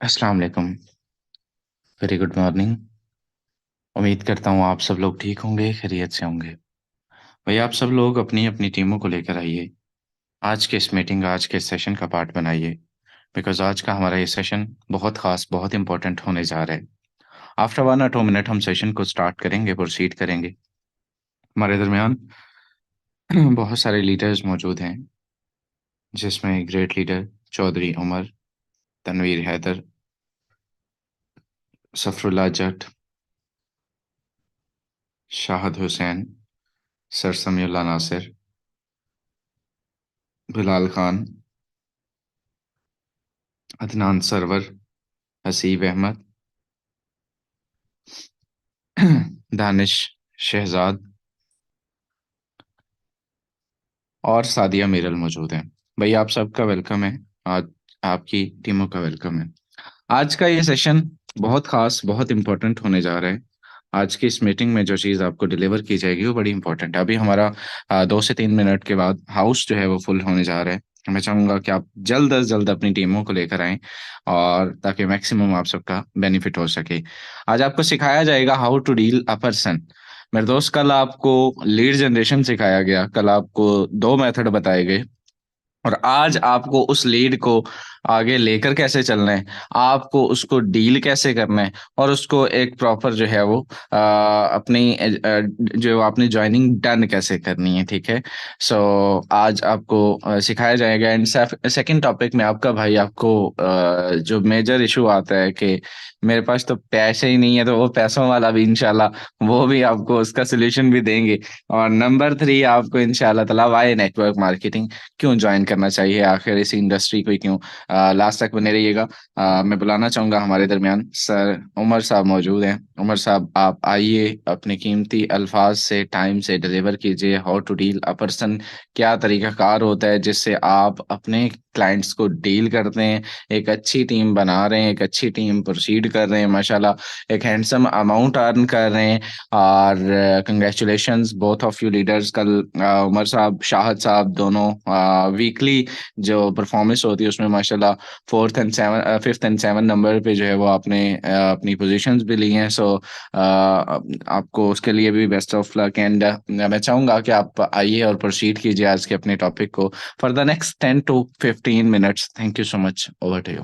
अस्सलाम वालेकुम। Very good morning. उम्मीद करता हूँ आप सब लोग ठीक होंगे, खैरियत से होंगे। भैया आप सब लोग अपनी अपनी टीमों को लेकर आइए। आज के इस मीटिंग, आज के इस सेशन का पार्ट बनाइए। बिकॉज आज का हमारा ये सेशन बहुत खास, बहुत इंपॉर्टेंट होने जा रहा है। आफ्टर 1 or 2 मिनट हम सेशन को स्टार्ट करेंगे, प्रोसीड करेंगे। हमारे दरमियान बहुत सारे लीडर्स मौजूद हैं, जिसमें ग्रेट लीडर चौधरी उमर, तनवीर हैदर, सफरुल्लाह जट, शाहद हुसैन, सर समीउल्लाह नासिर, बिलाल खान, अदनान सरवर, हसीब अहमद, दानिश शहजाद और सादिया मीरल मौजूद हैं। भैया आप सबका वेलकम है। आज आपकी टीमों का वेलकम है। आज का ये सेशन बहुत खास, बहुत इंपॉर्टेंट होने जा रहा है। आज की इस मीटिंग में जो चीज़ आपको डिलीवर की जाएगी वो बड़ी इंपॉर्टेंट है। अभी हमारा 2 से 3 मिनट के बाद हाउस जो है वो फुल होने जा रहा है। मैं चाहूंगा कि आप जल्द अज जल्द अपनी टीमों को लेकर आएं, और ताकि मैक्सिमम आप सबका बेनिफिट हो सके। आज आपको सिखाया जाएगा how to deal a person. मेरे दोस्त, कल आपको लीड जनरेशन सिखाया गया, कल आपको 2 मेथड बताए गए, और आज आपको उस लीड को आगे लेकर कैसे चलना है, आपको उसको डील कैसे करना है, और उसको एक प्रॉपर जो है वो अपनी जो आपने ज्वाइनिंग डन कैसे करनी है। ठीक है। सो आज आपको सिखाया जाएगा। एंड सेकंड टॉपिक में आपका भाई आपको जो मेजर इशू आता है कि मेरे पास तो पैसे ही नहीं है, तो वो पैसों वाला भी इंशाल्लाह वो भी आपको उसका सोल्यूशन भी देंगे। और नंबर 3 आपको इंशाल्लाह ताला वाई नेटवर्क मार्केटिंग क्यों ज्वाइन करना चाहिए, आखिर इस इंडस्ट्री को ही क्यों। लास्ट तक बने रहिएगा। मैं बुलाना चाहूंगा हमारे दरमियान सर उमर साहब मौजूद हैं। उमर साहब, आप आइए, अपने कीमती अल्फाज से टाइम से डिलीवर कीजिए how to deal a person. क्या तरीकाकार होता है जिससे आप अपने क्लाइंट्स को डील करते हैं, एक अच्छी टीम बना रहे हैं, एक अच्छी टीम प्रोसीड कर रहे हैं, माशाल्लाह एक हैंडसम अमाउंट अर्न कर रहे हैं। और congratulations both of you leaders. कल उमर साहब, शाहद साहब दोनों वीकली जो परफॉर्मेंस होती है उसमें माशाल्लाह 4th and 7, 5th and 7 number पे जो है वो आपने अपनी पोजीशंस भी ली हैं। सो आपको उसके लिए भी बेस्ट ऑफ लक। एंड मैं चाहूंगा कि आप आइए और प्रोसीड कीजिए आज के अपने टॉपिक को for the next 10 to 15 minutes. Thank you so much. Over to you.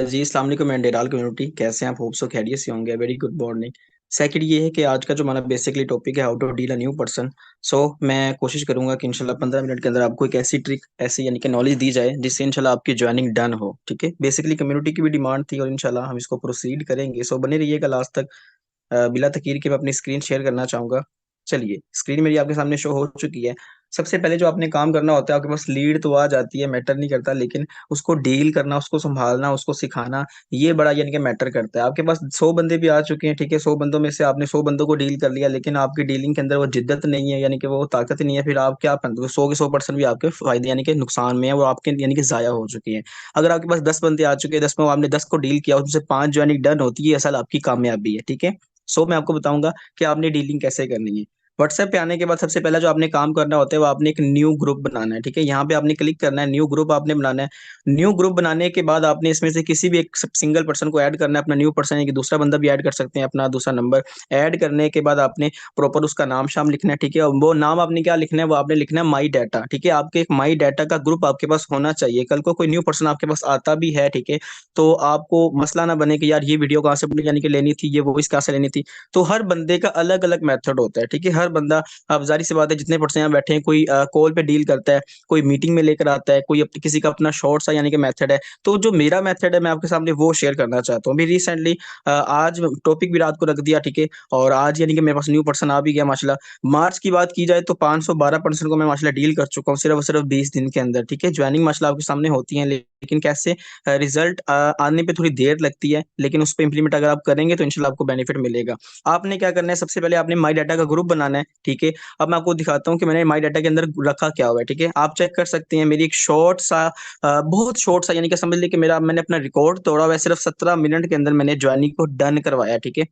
जी अस्सलाम वालेकुम एंड डेराल कम्युनिटी, कैसे हैं आप? होप सो खैरियत से होंगे। Very good morning. सेकंड ये है कि आज का जो हमारा बेसिकली टॉपिक है how to deal a new person. So मैं कोशिश करूंगा कि इंशाल्लाह 15 मिनट के अंदर आपको एक ऐसी ट्रिक, ऐसी यानी कि नॉलेज दी जाए जिससे इंशाल्लाह आपकी ज्वाइनिंग डन हो। ठीक है, बेसिकली कम्युनिटी की भी डिमांड थी और इंशाल्लाह हम इसको प्रोसीड करेंगे। सो बने रहिएगा लास्ट तक। बिला तकीर के मैं अपनी स्क्रीन शेयर करना चाहूंगा। चलिए, स्क्रीन मेरी आपके सामने शो हो चुकी है। सबसे पहले जो आपने काम करना होता है, आपके पास लीड तो आ जाती है, मैटर नहीं करता, लेकिन उसको डील करना, उसको संभालना, उसको सिखाना, ये बड़ा यानी कि मैटर करता है। आपके पास 100 बंदे भी आ चुके हैं, ठीक है, 100 बंदों में से आपने 100 बंदों को डील कर लिया, लेकिन आपकी डीलिंग के अंदर वो जिद्दत नहीं है, यानी कि वो ताकत नहीं है, फिर आप क्या 100 के 100% भी आपके फायदे यानी कि नुकसान में है, वो आपके यानी कि जाया हो चुकी है। अगर आपके पास 10 बंदे आ चुके हैं, 10 में आपने 10 को डील किया, उसमें से 5 जो यानी डन होती है, असल आपकी कामयाबी है। ठीक है। सो मैं आपको बताऊंगा कि आपने डीलिंग कैसे करनी है। व्हाट्सएप पे आने के बाद सबसे पहला जो आपने काम करना होता है वो आपने एक न्यू ग्रुप बनाना है। ठीक है, यहाँ पे आपने क्लिक करना है, न्यू ग्रुप आपने बनाना है। न्यू ग्रुप बनाने के बाद आपने इसमें से किसी भी एक सिंगल पर्सन को ऐड करना है, अपना न्यू पर्सन है कि दूसरा बंदा भी ऐड कर सकते हैं, अपना दूसरा नंबर ऐड करने के बाद आपने प्रॉपर उसका नाम शाम लिखना है। ठीक है, और वो नाम आपने क्या लिखना है, वो आपने लिखना है माई डाटा। ठीक है, आपके एक माई डाटा का ग्रुप आपके पास होना चाहिए। कल को कोई न्यू पर्सन आपके पास आता भी है, ठीक है, तो आपको मसला ना बने कि यार ये वीडियो कहाँ से यानी कि लेनी थी, ये वॉइस कहाँ से लेनी थी। तो हर बंदे का अलग अलग मेथड होता है। ठीक है, हर बंदा, अब जारी सी बात है, जितने पर्सन यहाँ बैठे हैं, कोई कॉल पे डील करता है, कोई मीटिंग में लेकर आता है, कोई किसी का अपना शॉर्ट सा यानी कि मेथड है। तो जो मेरा मेथड है मैं आपके सामने वो शेयर करना चाहता हूँ। अभी रिसेंटली आज टॉपिक भी रात को रख दिया, ठीक है, और आज यानी कि मेरे पास न्यू पर्सन आ भी गया माशाल्लाह। मार्च की बात की जाए तो 512 पर्सन को मैं माशाल्लाह डील कर चुका हूँ सिर्फ और सिर्फ 20 दिन के अंदर। ठीक है, ज्वाइनिंग माशाल्लाह आपके सामने होती है, लेकिन कैसे रिजल्ट आने पे थोड़ी देर लगती है, लेकिन उस पर इंप्लीमेंट अगर आप करेंगे तो इंशाल्लाह आपको बेनिफिट मिलेगा। आपने क्या करना है, सबसे पहले आपने माई डाटा का ग्रुप बनाना है। ठीक है, अब मैं आपको दिखाता हूँ कि मैंने माई डाटा के अंदर रखा क्या हुआ है। ठीक है, आप चेक कर सकते हैं, मेरी एक शॉर्ट सा बहुत शॉर्ट सा यानी कि समझ लीजिए कि मैंने अपना रिकॉर्ड तोड़ा हुआ है, सिर्फ 17 मिनट के अंदर मैंने ज्वाइनिंग को डन करवाया। ठीक है,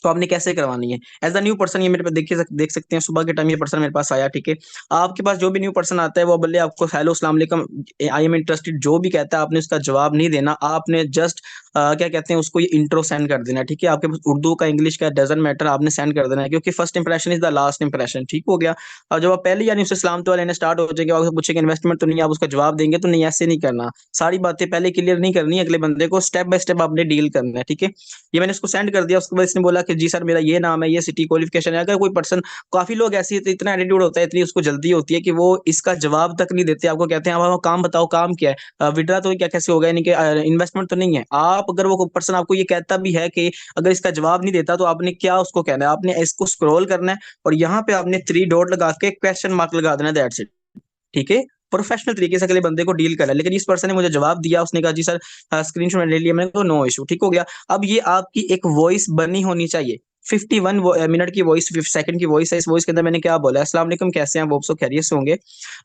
तो आपने कैसे करवानी है एज अ न्यू पर्सन। ये मेरे पे देख सकते हैं, सुबह के टाइम ये पर्सन मेरे पास आया, ठीक है। आपके पास जो भी न्यू पर्सन आता है वो बोले आपको हेलो अस्सलाम वालेकुम, आई एम इंटरेस्टेड, जो भी कहता है आपने उसका जवाब नहीं देना। आपने जस्ट क्या कहते हैं उसको, ये इंट्रो सेंड कर देना, ठीक है। आपके पास उर्दू का इंग्लिश का डजंट मैटर, आपने सेंड कर देना है, क्योंकि first impression is the last impression, ठीक हो गया। और जब आप पहले यानी उससे सलाम तो लेना स्टार्ट हो जाएंगे, आपसे पूछेंगे इन्वेस्टमेंट तो नहीं, आप उसका जवाब देंगे तो नहीं, ऐसे नहीं करना। सारी बातें पहले क्लियर नहीं करनी, अगले बंदे को स्टेप बाय स्टेप आपने डील करना है, ठीक है। ये मैंने उसको सेंड कर दिया, उसके बाद इसने बोला कि जी सर मेरा ये नाम है, ये सिटी क्वालिफिकेशन है। अगर कोई पर्सन, काफी लोग ऐसी इतना एटीट्यूड होता है, इतनी उसको जल्दी होती है कि वो इसका जवाब तक नहीं देते, आपको कहते हैं अब काम बताओ काम क्या है, विड्रा तो क्या कैसे होगा, यानी कि इन्वेस्टमेंट तो नहीं है। आप अगर वो पर्सन आपको ये कहता भी है कि अगर इसका जवाब नहीं देता, तो आपने क्या उसको कहना है, आपने इसको स्क्रॉल करना है और यहाँ पे आपने 3 डॉट लगा के क्वेश्चन मार्क लगा देना, दैट्स इट, ठीक है। प्रोफेशनल तरीके से अगले बंदे को डील करा। लेकिन इस पर्सन ने मुझे जवाब दिया, उसने कहा जी सर स्क्रीनशॉट ले लिया मैंने, तो नो इशू, ठीक हो गया। अब ये आपकी एक वॉइस बनी होनी चाहिए, 51 मिनट की वॉइस, 50 सेकंड की वॉइस है। इस वॉइस के अंदर मैंने क्या बोला है, अस्सलाम वालेकुम कैसे हैं आप, वो सब खैरियत से होंगे।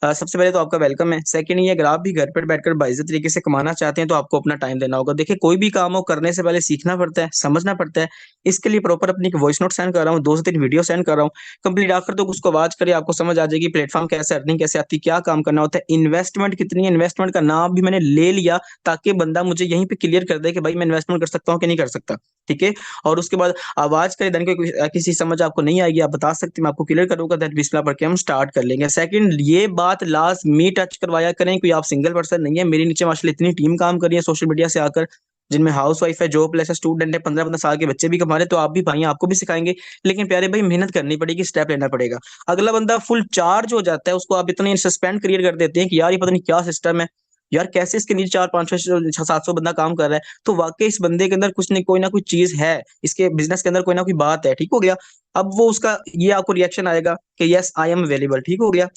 सबसे पहले तो आपका वेलकम है। सेकंड ये, अगर आप भी घर पर बैठकर बाइज्जत तरीके से कमाना चाहते हैं तो आपको अपना टाइम देना होगा। देखिए कोई भी काम हो करने से पहले सीखना पड़ता है, समझना पड़ता है। इसके लिए प्रॉपर अपनी वॉइस नोट सेंड कर रहा हूँ, 2 से 3 वीडियो सेंड कर रहा हूँ। कंप्लीट आखिर तो उसको वॉच करिए, आपको समझ आ जाएगी प्लेटफॉर्म कैसे, अर्निंग कैसे आती है, क्या काम करना होता है, इन्वेस्टमेंट कितनी है। इन्वेस्टमेंट का नाम भी मैंने ले लिया ताकि बंदा मुझे यहीं पे क्लियर कर दे कि भाई मैं इन्वेस्टमेंट कर सकता हूँ कि नहीं कर सकता, ठीक है। और उसके बाद आवाज करे देन किसी समझ आपको नहीं आएगी, आप बता सकते हैं, मैं आपको क्लियर करूंगा, दैट बिस्मिल्लाह पढ़ के हम स्टार्ट कर लेंगे। सेकंड ये बात लास्ट मी टच करवाया करें, कोई आप सिंगल पर्सन नहीं है, मेरे नीचे माशाल्लाह इतनी टीम काम कर रही है सोशल मीडिया से आकर, जिनमें हाउस वाइफ है, जॉबलेस है, स्टूडेंट है, 15-15 साल के बच्चे भी कमा रहे हैं, तो आप भी भाई आपको भी सिखाएंगे। लेकिन प्यारे भाई मेहनत करनी पड़ेगी, स्टेप लेना पड़ेगा। अगला बंदा फुल चार्ज हो जाता है, उसको आप इतने सस्पेंड क्रिएट कर देते हैं कि यार ये पता नहीं क्या सिस्टम है, यार कैसे इसके नीचे 400-500-600-700 बंदा काम कर रहा है, तो वाकई इस बंदे के अंदर कुछ नहीं, कोई ना कोई चीज है, इसके बिजनेस के अंदर कोई ना कोई बात है, ठीक हो गया। अब वो उसका ये आपको रिएक्शन आएगा कि यस आई एम अवेलेबल, ठीक हो गया।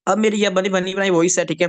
अब मेरी ये बनी बनी बनाई वॉइस है, ठीक है।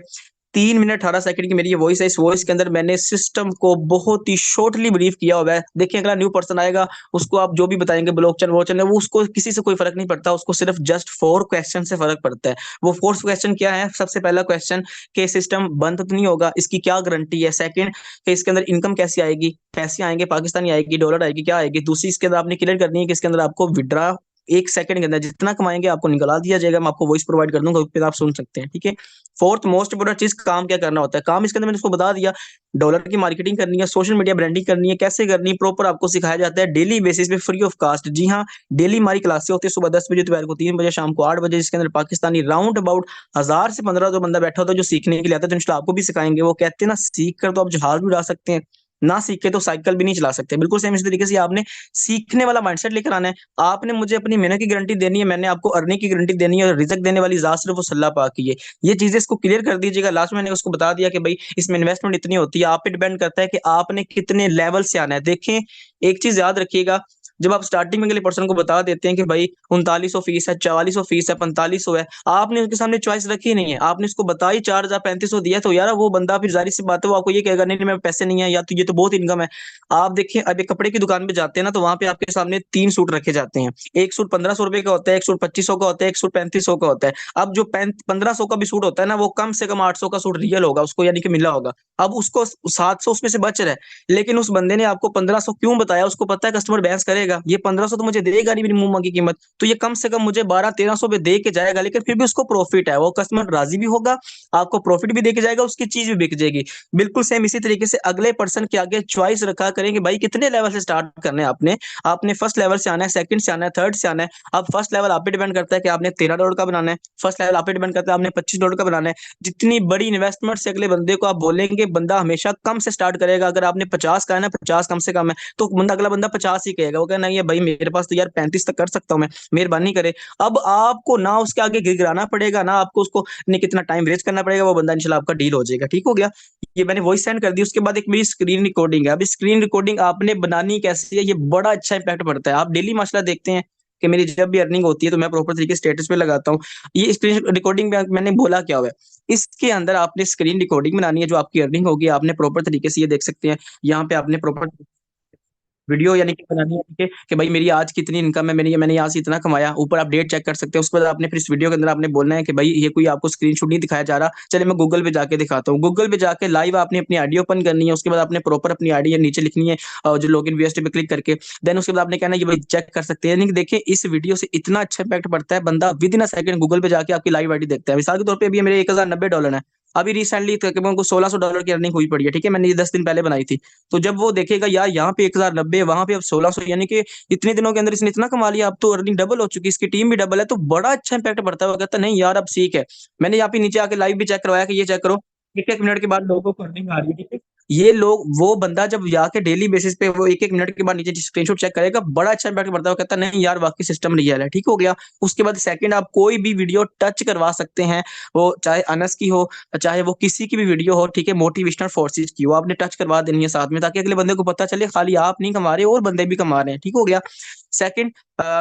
3 मिनट 18 सेकंड की मेरी ये वॉइस है। इस वॉइस के अंदर मैंने सिस्टम को बहुत ही शॉर्टली ब्रीफ किया हुआ है। देखिए अगला न्यू पर्सन आएगा, उसको आप जो भी बताएंगे ब्लॉकचेन वॉचन है, वो उसको किसी से कोई फर्क नहीं पड़ता, उसको सिर्फ जस्ट 4 क्वेश्चन से फर्क पड़ता है। वो 4 क्वेश्चन क्या है, सबसे पहला क्वेश्चन के सिस्टम बंद तो नहीं होगा, इसकी क्या गारंटी है। सेकंड कि इसके अंदर इनकम कैसी आएगी, पैसे आएंगे, पाकिस्तानी आएगी, डॉलर आएगी, क्या आएगी। दूसरी इसके अंदर आपने क्लियर करनी है कि इसके अंदर आपको विड्रा 1 सेकंड के अंदर जितना कमाएंगे आपको निकला दिया जाएगा। मैं आपको वॉइस प्रोवाइड कर दूंगा, उस पर आप सुन सकते हैं, ठीक है। फोर्थ मोस्ट इंपोर्टेंट चीज, काम क्या करना होता है। काम इसके अंदर मैंने उसको बता दिया, डॉलर की मार्केटिंग करनी है, सोशल मीडिया ब्रांडिंग करनी है, कैसे करनी है प्रॉपर आपको सिखाया जाता है डेली बेसिस पे, फ्री ऑफ कास्ट। जी हाँ, डेली हमारी क्लासेस होती है, सुबह 10 बजे, दोपहर को 3 बजे, शाम को 8 बजे, जिसके अंदर पाकिस्तानी राउंड अबाउट 1000 से 15 जो बंदा बैठा होता है जो सीखने के लिए आता है, तो इंशाल्लाह आपको भी सिखाएंगे। वो कहते हैं ना, सीख कर तो आप जहाज भी उड़ा सकते हैं, ना सीख के तो साइकिल भी नहीं चला सकते। बिल्कुल सेम इसी तरीके से आपने सीखने वाला माइंडसेट लेकर आना है। आपने मुझे अपनी मेहनत की गारंटी देनी है, मैंने आपको अर्निंग की गारंटी देनी है, और रिजल्ट देने वाली जात सिर्फ वो अल्लाह पाक की है। ये चीजें इसको क्लियर कर दीजिएगा। लास्ट में मैंने उसको बता दिया कि भाई इसमें इन्वेस्टमेंट इतनी होती है, आप पे डिपेंड करता है कि आपने कितने लेवल से आना है। देखें एक चीज याद रखिएगा, जब आप स्टार्टिंग में अगले पर्सन को बता देते हैं कि भाई 3900 फीस है, 4400 फीस है, 4500 है, आपने उसके सामने चॉइस रखी नहीं है, आपने उसको बताई 4000 3500 दिया, तो यार वो बंदा फिर जारी सी बात है वो आपको ये कहेगा नहीं नहीं मेरे पैसे नहीं है, या तो ये तो बहुत इनकम है। आप देखिए अब एक कपड़े की दुकान पे जाते हैं ना, तो वहां पे आपके सामने 3 सूट रखे जाते हैं। एक सूट 1500 रुपए का होता है, एक सूट 2500 का होता है, एक सूट 3500 का होता है। अब जो 1500 का भी सूट होता है ना, वो कम से कम 800 का सूट रियल होगा उसको, यानी कि मिला होगा। अब उसको 700 उसमें से बच रहा है, लेकिन उस बंदे ने आपको 1500 क्यों बताया, उसको पता है कस्टमर बहस करेगा, ये 1500 तो मुझे देगा नहीं मेरी मुंह मांगी कीमत, तो ये कम से कम मुझे 1200-1300 पे दे के जाएगा, लेकिन फिर भी उसको प्रॉफिट है, वो कस्टमर राजी भी होगा, आपको प्रॉफिट भी दे के जाएगा, उसकी चीज भी बिक जाएगी। बिल्कुल सेम इसी तरीके से अगले पर्सन के आगे चॉइस रखा करें कि भाई कितने लेवल से स्टार्ट करना है आपने। आपने फर्स्ट लेवल से आना है, सेकंड से आना है, थर्ड से आना है। अब फर्स्ट लेवल आप पे डिपेंड करता है कि आपने $13 का बनाना है, फर्स्ट लेवल आप पे डिपेंड करता है आपने $25 का बनाना है। जितनी बड़ी इन्वेस्टमेंट से अगले बंदे को आप बोलेंगे, बंदा हमेशा कम से स्टार्ट करेगा। अगर आपने 50 का है ना, 50 कम से कम है, तो बंदा अगला बंदा 50 ही कहेगा, वो कहना नहीं है भाई मेरे पास तो यार 35 तक कर सकता हूँ मैं, मेहरबानी करे। अब आपको ना उसके आगे गिड़गिड़ाना पड़ेगा, ना आपको उसको ने कितना टाइम वेस्ट करना पड़ेगा, वो बंदा इंशाल्लाह आपका डील हो जाएगा, ठीक हो गया। ये मैंने वॉइस सेंड कर दी। उसके बाद एक मेरी स्क्रीन रिकॉर्डिंग है। अब स्क्रीन रिकॉर्डिंग आपने बनानी कैसे है, ये बड़ा अच्छा इंपैक्ट पड़ता है। आप डेली माशाल्लाह देखते हैं कि मेरी जब भी अर्निंग होती है तो मैं प्रॉपर तरीके स्टेटस पे लगाता हूँ। ये स्क्रीन रिकॉर्डिंग में मैंने बोला क्या हुआ है, इसके अंदर आपने स्क्रीन रिकॉर्डिंग बनानी है, जो आपकी अर्निंग होगी आपने प्रॉपर तरीके से ये देख सकते हैं। यहाँ पे आपने प्रॉपर वीडियो यानी कि बनानी है, ठीक है, कि भाई मेरी आज कितनी इनकम है, मैंने यहाँ से इतना कमाया, ऊपर आप डेट चेक कर सकते हैं। उसके बाद आपने फिर इस वीडियो के अंदर आपने बोलना है कि भाई ये कोई आपको स्क्रीनशॉट नहीं दिखाया जा रहा, चलिए मैं गूगल पे जाके दिखाता हूँ। गूगल पे जाके लाइव आपने अपनी आईडी ओपन करनी है, उसके बाद आपने प्रॉपर अपनी आईडी नीचे लिखनी है, जो लॉगिन वीएसटी पे क्लिक करके, देन उसके बाद आपने कहना है ये भाई चेक कर सकते हैं। यानी कि देखिए इस वीडियो से इतना अच्छा इम्पैक्ट पड़ता है, बंदा with in a second Google पे जाके आपकी लाइव आईडी देखता है। मिसाल के तौर पे अभी मेरे $1090 है, अभी रिसेंटली तकरीबन उनको $1600 की अर्निंग हुई पड़ी है, ठीक है, मैंने ये 10 दिन पहले बनाई थी। तो जब वो देखेगा यार यहाँ पे 1090, वहां पे अब 1600, यानी कि इतने दिनों के अंदर इसने इतना कमा लिया, अब तो अर्निंग डबल हो चुकी है, इसकी टीम भी डबल है, तो बड़ा अच्छा इंपैक्ट पड़ता है। वो कहता है नहीं यार अब सीख है। मैंने यहाँ पे नीचे आके लाइव भी चेक करवाया कि ये चेक करो, एक एक मिनट के बाद लोगों को अर्निंग आ रही है, ठीक है। ये लोग, वो बंदा जब जाके डेली बेसिस पे वो एक एक मिनट के बाद नीचे स्क्रीनशॉट चेक करेगा, बड़ा अच्छा इंपैक्ट पड़ता है। वो कहता है नहीं यार वाकई सिस्टम रियल है, ठीक हो गया। उसके बाद सेकंड आप कोई भी वीडियो टच करवा सकते हैं, वो चाहे अनस की हो, चाहे वो किसी की भी वीडियो हो, ठीक है, मोटिवेशनल फोर्सेज की हो, आपने टच करवा देनी है साथ में, ताकि अगले बंदे को पता चले खाली आप नहीं कमा रहे और बंदे भी कमा रहे हैं, ठीक हो गया। सेकंड,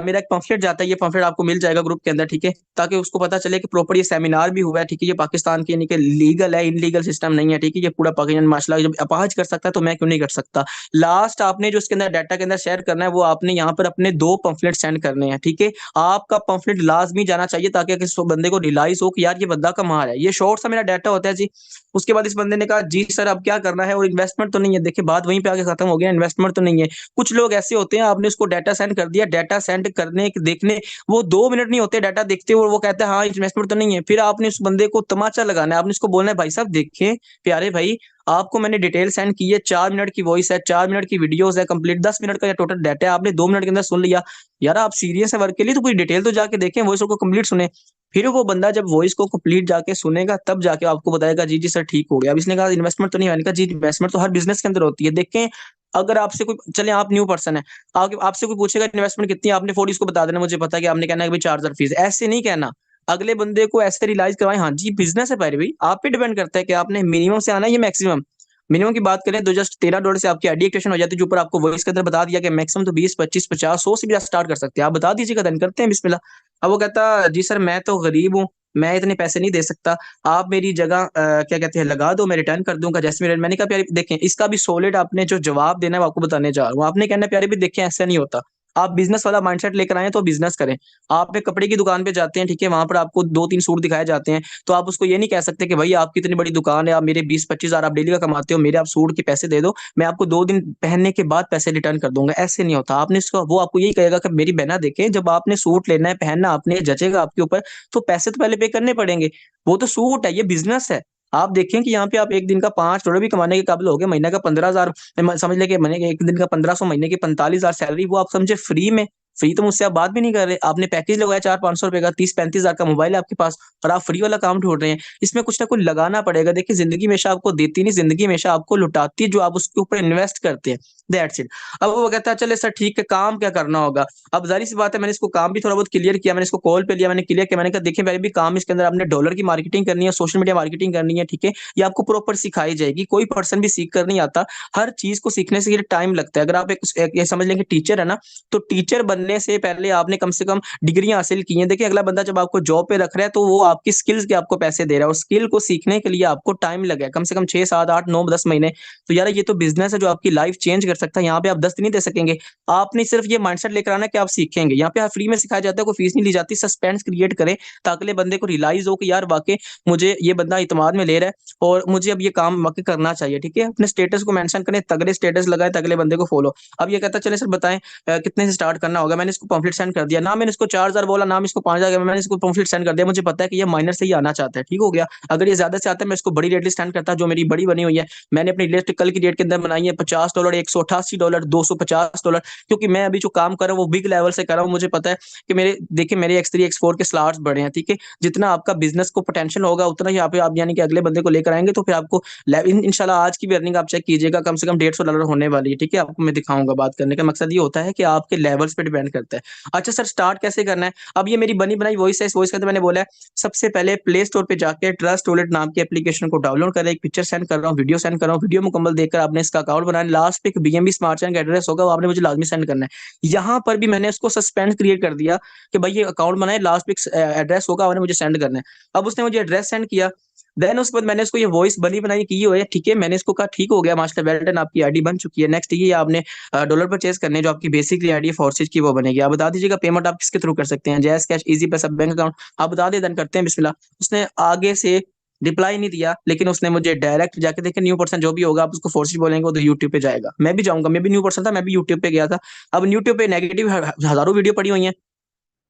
मेरा एक पंफलेट जाता है, ये पंफलेट आपको मिल जाएगा ग्रुप के अंदर, ठीक है, ताकि उसको पता चले कि प्रॉपर ये सेमिनार भी हुआ है, ठीक है, ये पाकिस्तान के यानी कि लीगल है, इनलीगल सिस्टम नहीं है, ठीक है, ये पूरा पाकिस्तान माशाल्लाह जब अपाज कर सकता है तो मैं क्यों नहीं कर सकता। लास्ट आपने जो इसके अंदर डाटा के अंदर शेयर करना है, वो आपने यहाँ पर अपने 2 पंफलेट सेंड करने हैं, ठीक है। आपका पंफलेट लाजमी जाना चाहिए, ताकि किसी बंदे को रियलाइज हो कि यार ये बंदा कमा रहा है। ये शॉर्ट सा मेरा डाटा होता है जी। उसके बाद इस बंदे ने कहा जी सर अब क्या करना है, और इन्वेस्टमेंट तो नहीं है, देखिए बात वहीं पे आगे खत्म हो गया, इन्वेस्टमेंट तो नहीं है। कुछ लोग ऐसे होते हैं, आपने उसको डाटा सेंड कर दिया, डाटा सेंड करने देखने वो 2 मिनट नहीं होते डाटा देखते हुए, वो कहता है हाँ इन्वेस्टमेंट तो नहीं है। फिर आपने उस बंदे को तमाचा लगाना है, आपने उसको बोलना है भाई साहब देखिए प्यारे भाई, आपको मैंने डिटेल सेंड की है, 4 मिनट की वॉइस है, 4 मिनट की वीडियोस है कंप्लीट, 10 मिनट का टोटल डाटा है, आपने 2 मिनट के अंदर सुन लिया। यार आप सीरियस है वर्क के लिए तो कोई डिटेल तो जाके देखें, वॉइस को कंप्लीट सुने। फिर वो बंदा जब वॉइस को कंप्लीट जाके सुनेगा, तब जाके आपको बताएगा जी जी सर ठीक हो गया। अब इसने कहा इन्वेस्टमेंट तो नहीं है, मैंने कहा जी इन्वेस्टमेंट तो हर बिजनेस के अंदर होती है। देखें अगर आपसे कोई, चले आप न्यू पर्सन है, आपसे कोई पूछेगा इन्वेस्टमेंट कितनी है, आपने 40 उसको बता देना, मुझे पता है कि आपने कहना है कि भाई 4000 फीस है। ऐसे नहीं कहना, अगले बंदे को ऐसे रियलाइज करवाएं हाँ जी बिजनेस है पहले भाई, आप पे डिपेंड करता है कि आपने मिनिमम से आना है या मैक्सिमम। मिनिमम की बात करें तो जस्ट $13 से आपकी आईडी एक्टिवेशन हो जाती है, जो ऊपर आपको वॉइस के अंदर बता दिया कि मैक्सिमम तो 20 25 50 100 से भी स्टार्ट कर सकते हैं, आप बता दीजिएगा, डन करते हैं बिस्मिल्लाह। अब वो कहता जी सर मैं तो गरीब हूँ, मैं इतने पैसे नहीं दे सकता, आप मेरी जगह क्या कहते हैं लगा दो, मैं रिटर्न कर दूंगा जैसे मेरे। मैंने कहा प्यारे देखें इसका भी सॉलिड आपने जो जवाब देना है वो आपको बताने जा रहा हूँ। आपने कहना है प्यारे भी देखें ऐसा नहीं होता, आप बिजनेस वाला माइंडसेट लेकर आए तो बिजनेस करें। आप एक कपड़े की दुकान पे जाते हैं, ठीक है, वहां पर आपको 2 3 सूट दिखाए जाते हैं, तो आप उसको ये नहीं कह सकते कि भाई आपकी इतनी बड़ी दुकान है, आप मेरे 20 25 हजार आप डेली का कमाते हो, मेरे आप सूट के पैसे दे दो, मैं आपको 2 दिन पहनने के बाद पैसे रिटर्न कर दूंगा। ऐसे नहीं होता, आपने इसको, वो आपको यही कहेगा कि मेरी बहना देखे जब आपने सूट लेना है पहनना आपने जचेगा आपके ऊपर, तो पैसे तो पहले पे करने पड़ेंगे। वो तो सूट है, ये बिजनेस है। आप देखें कि यहाँ पे आप एक दिन का $5 भी कमाने के काबिल हो गए, महीने का 15,000, समझ ले कि महीने के एक दिन का 1500, महीने की 45,000 सैलरी, वो आप समझे फ्री में। फ्री तो मुझसे आप बात भी नहीं कर रहे, आपने पैकेज लगाया 400 500 रुपए का, 30 35 हजार का मोबाइल है आपके पास, और आप फ्री वाला काम ढूंढ रहे हैं। इसमें कुछ ना कुछ लगाना पड़ेगा। देखिए जिंदगी हमेशा आपको देती नहीं, जिंदगी हमेशा आपको लुटाती है जो आप उसके ऊपर इन्वेस्ट करते हैं। That's it. अब वो कहता है चले सर ठीक है काम क्या करना होगा। अब जाहिर सी बात है मैंने इसको काम भी थोड़ा बहुत क्लियर किया, मैंने इसको कॉल पे लिया, मैंने क्लियर किया, मैंने कहा देखिए पहले भी काम इसके अंदर आपने डॉलर की मार्केटिंग करनी है, सोशल मीडिया मार्केटिंग करनी है, ठीक है, ये आपको प्रॉपर सिखाई जाएगी। कोई पर्सन भी सीख कर नहीं आता, हर चीज को सीखने से टाइम लगता है। अगर आप ये समझ लें कि टीचर है ना, तो टीचर बनने से पहले आपने कम से कम डिग्रियां हासिल की हैं। देखिए अगला बंदा जब आपको जॉब पे रख रहा है तो वो आपकी स्किल्स के आपको पैसे दे रहा है, और स्किल को सीखने के लिए आपको टाइम लगे कम से कम 6 7 8 9 10 महीने। तो यार ये तो बिजनेस है जो आपकी लाइफ चेंज कर सकता है। यहाँ पे आप 10 दिन नहीं दे सकेंगे, आपने सिर्फ ये माइंडसेट लेकर आना कि आप सीखेंगे। यहाँ पे फ्री में सिखाया जाता है, कोई फीस नहीं ली जाती। सस्पेंस क्रिएट करें ताकि अगले बंदे को रियलाइज हो कि यार वाकई मुझे ये बंदा इतमाद में ले रहा है और मुझे अब ये काम वाकई करना चाहिए, ठीक है। अपने स्टेटस को मेंशन करें, तगड़े स्टेटस लगाए ताकि अगले बंदे को फॉलो। अब ये कहता चले सर बताएं कितने से स्टार्ट करना होगा। मैंने इसको पंफलेट सेंड कर दिया ना, मैंने इसको 4,000 बोला ना, इसको 5,000, मैंने इसको पंफलेट सेंड कर दिया। मुझे पता है कि ये माइनर से ही आना चाहता है, ठीक हो गया। अगर ये ज्यादा से आता है मैं इसको बड़ी रेट लिस्ट सेंड करता, जो मेरी बड़ी बनी हुई है। मैंने अपनी लिस्ट कल की डेट के अंदर बनाई है, $50, $188, $250, क्योंकि मैं अभी जो काम कर रहा हूँ वो बिग लेवल से कर रहा हूँ। मुझे पता है कि मेरे देखिए मेरे X3 X4 के स्लॉट्स बड़े हैं, ठीक है। जितना आपका बिजनेस को पोटेंशियल होगा उतना ही यहाँ पे आप यानी कि अगले बंदे को लेकर आएंगे, तो फिर आपको इंशाल्लाह आज की भी अर्निंग आप चेक कीजिएगा, कम से कम $150 होने वाली है, ठीक है। आपको मैं दिखाऊंगा, बात करने का मकसद ये होता है कि आपके लेवल्स पे डिपेंड करता है। अच्छा सर स्टार्ट कैसे करना है। अब ये मेरी बनी बनाई वॉइस है, इस वॉइस के अंदर मैंने बोला है सबसे पहले प्ले स्टोर पे जाके ट्रस्ट वॉलेट नाम की एप्लीकेशन को डाउनलोड करें। एक पिक्चर सेंड कर रहा हूँ, वीडियो सेंड कर रहा हूँ, वीडियो मुकम्मल देखकर आपने इसका अकाउंट बनाना। लास्ट पे एक बीएमबी स्मार्ट चैन का एड्रेस होगा, वो आपने मुझे लाजमी सेंड करना है। यहाँ पर भी मैंने उसको सस्पेंस क्रिएट कर दिया कि भाई ये अकाउंट बनाए, लास्ट पे एड्रेस होगा, आपने मुझे सेंड करना है। अब उसने मुझे एड्रेस सेंड किया, देन उसके बाद मैंने इसको ये वॉइस बनी बनाई की हुई है, ठीक है। मैंने इसको कहा ठीक हो गया मास्टर, वेल डन, आपकी आईडी बन चुकी है। नेक्स्ट ये आपने डॉलर परचेज करने, जो आपकी बेसिकली आईडी फोर्सेज की वो बनेगी। आप बता दीजिएगा पेमेंट आप किसके थ्रू कर सकते हैं, जैस कैश, इजी पैसा, बैंक अकाउंट, आप बता दे, देन करते हैं बिस्मिल्लाह। उसने आगे से रिप्लाई नहीं दिया, लेकिन उसने मुझे डायरेक्ट जाके देखे, न्यू पर्सन जो भी होगा आप उसको फोर्सेज बोलेंगे वो तो यूट्यूब पे जाएगा। मैं भी जाऊंगा, मैं भी न्यू पर्सन था, मैं भी यूट्यूब पे गया था। अब यूट्यूब पे नेगेटिव हजारों वीडियो पड़ी हुई हैं।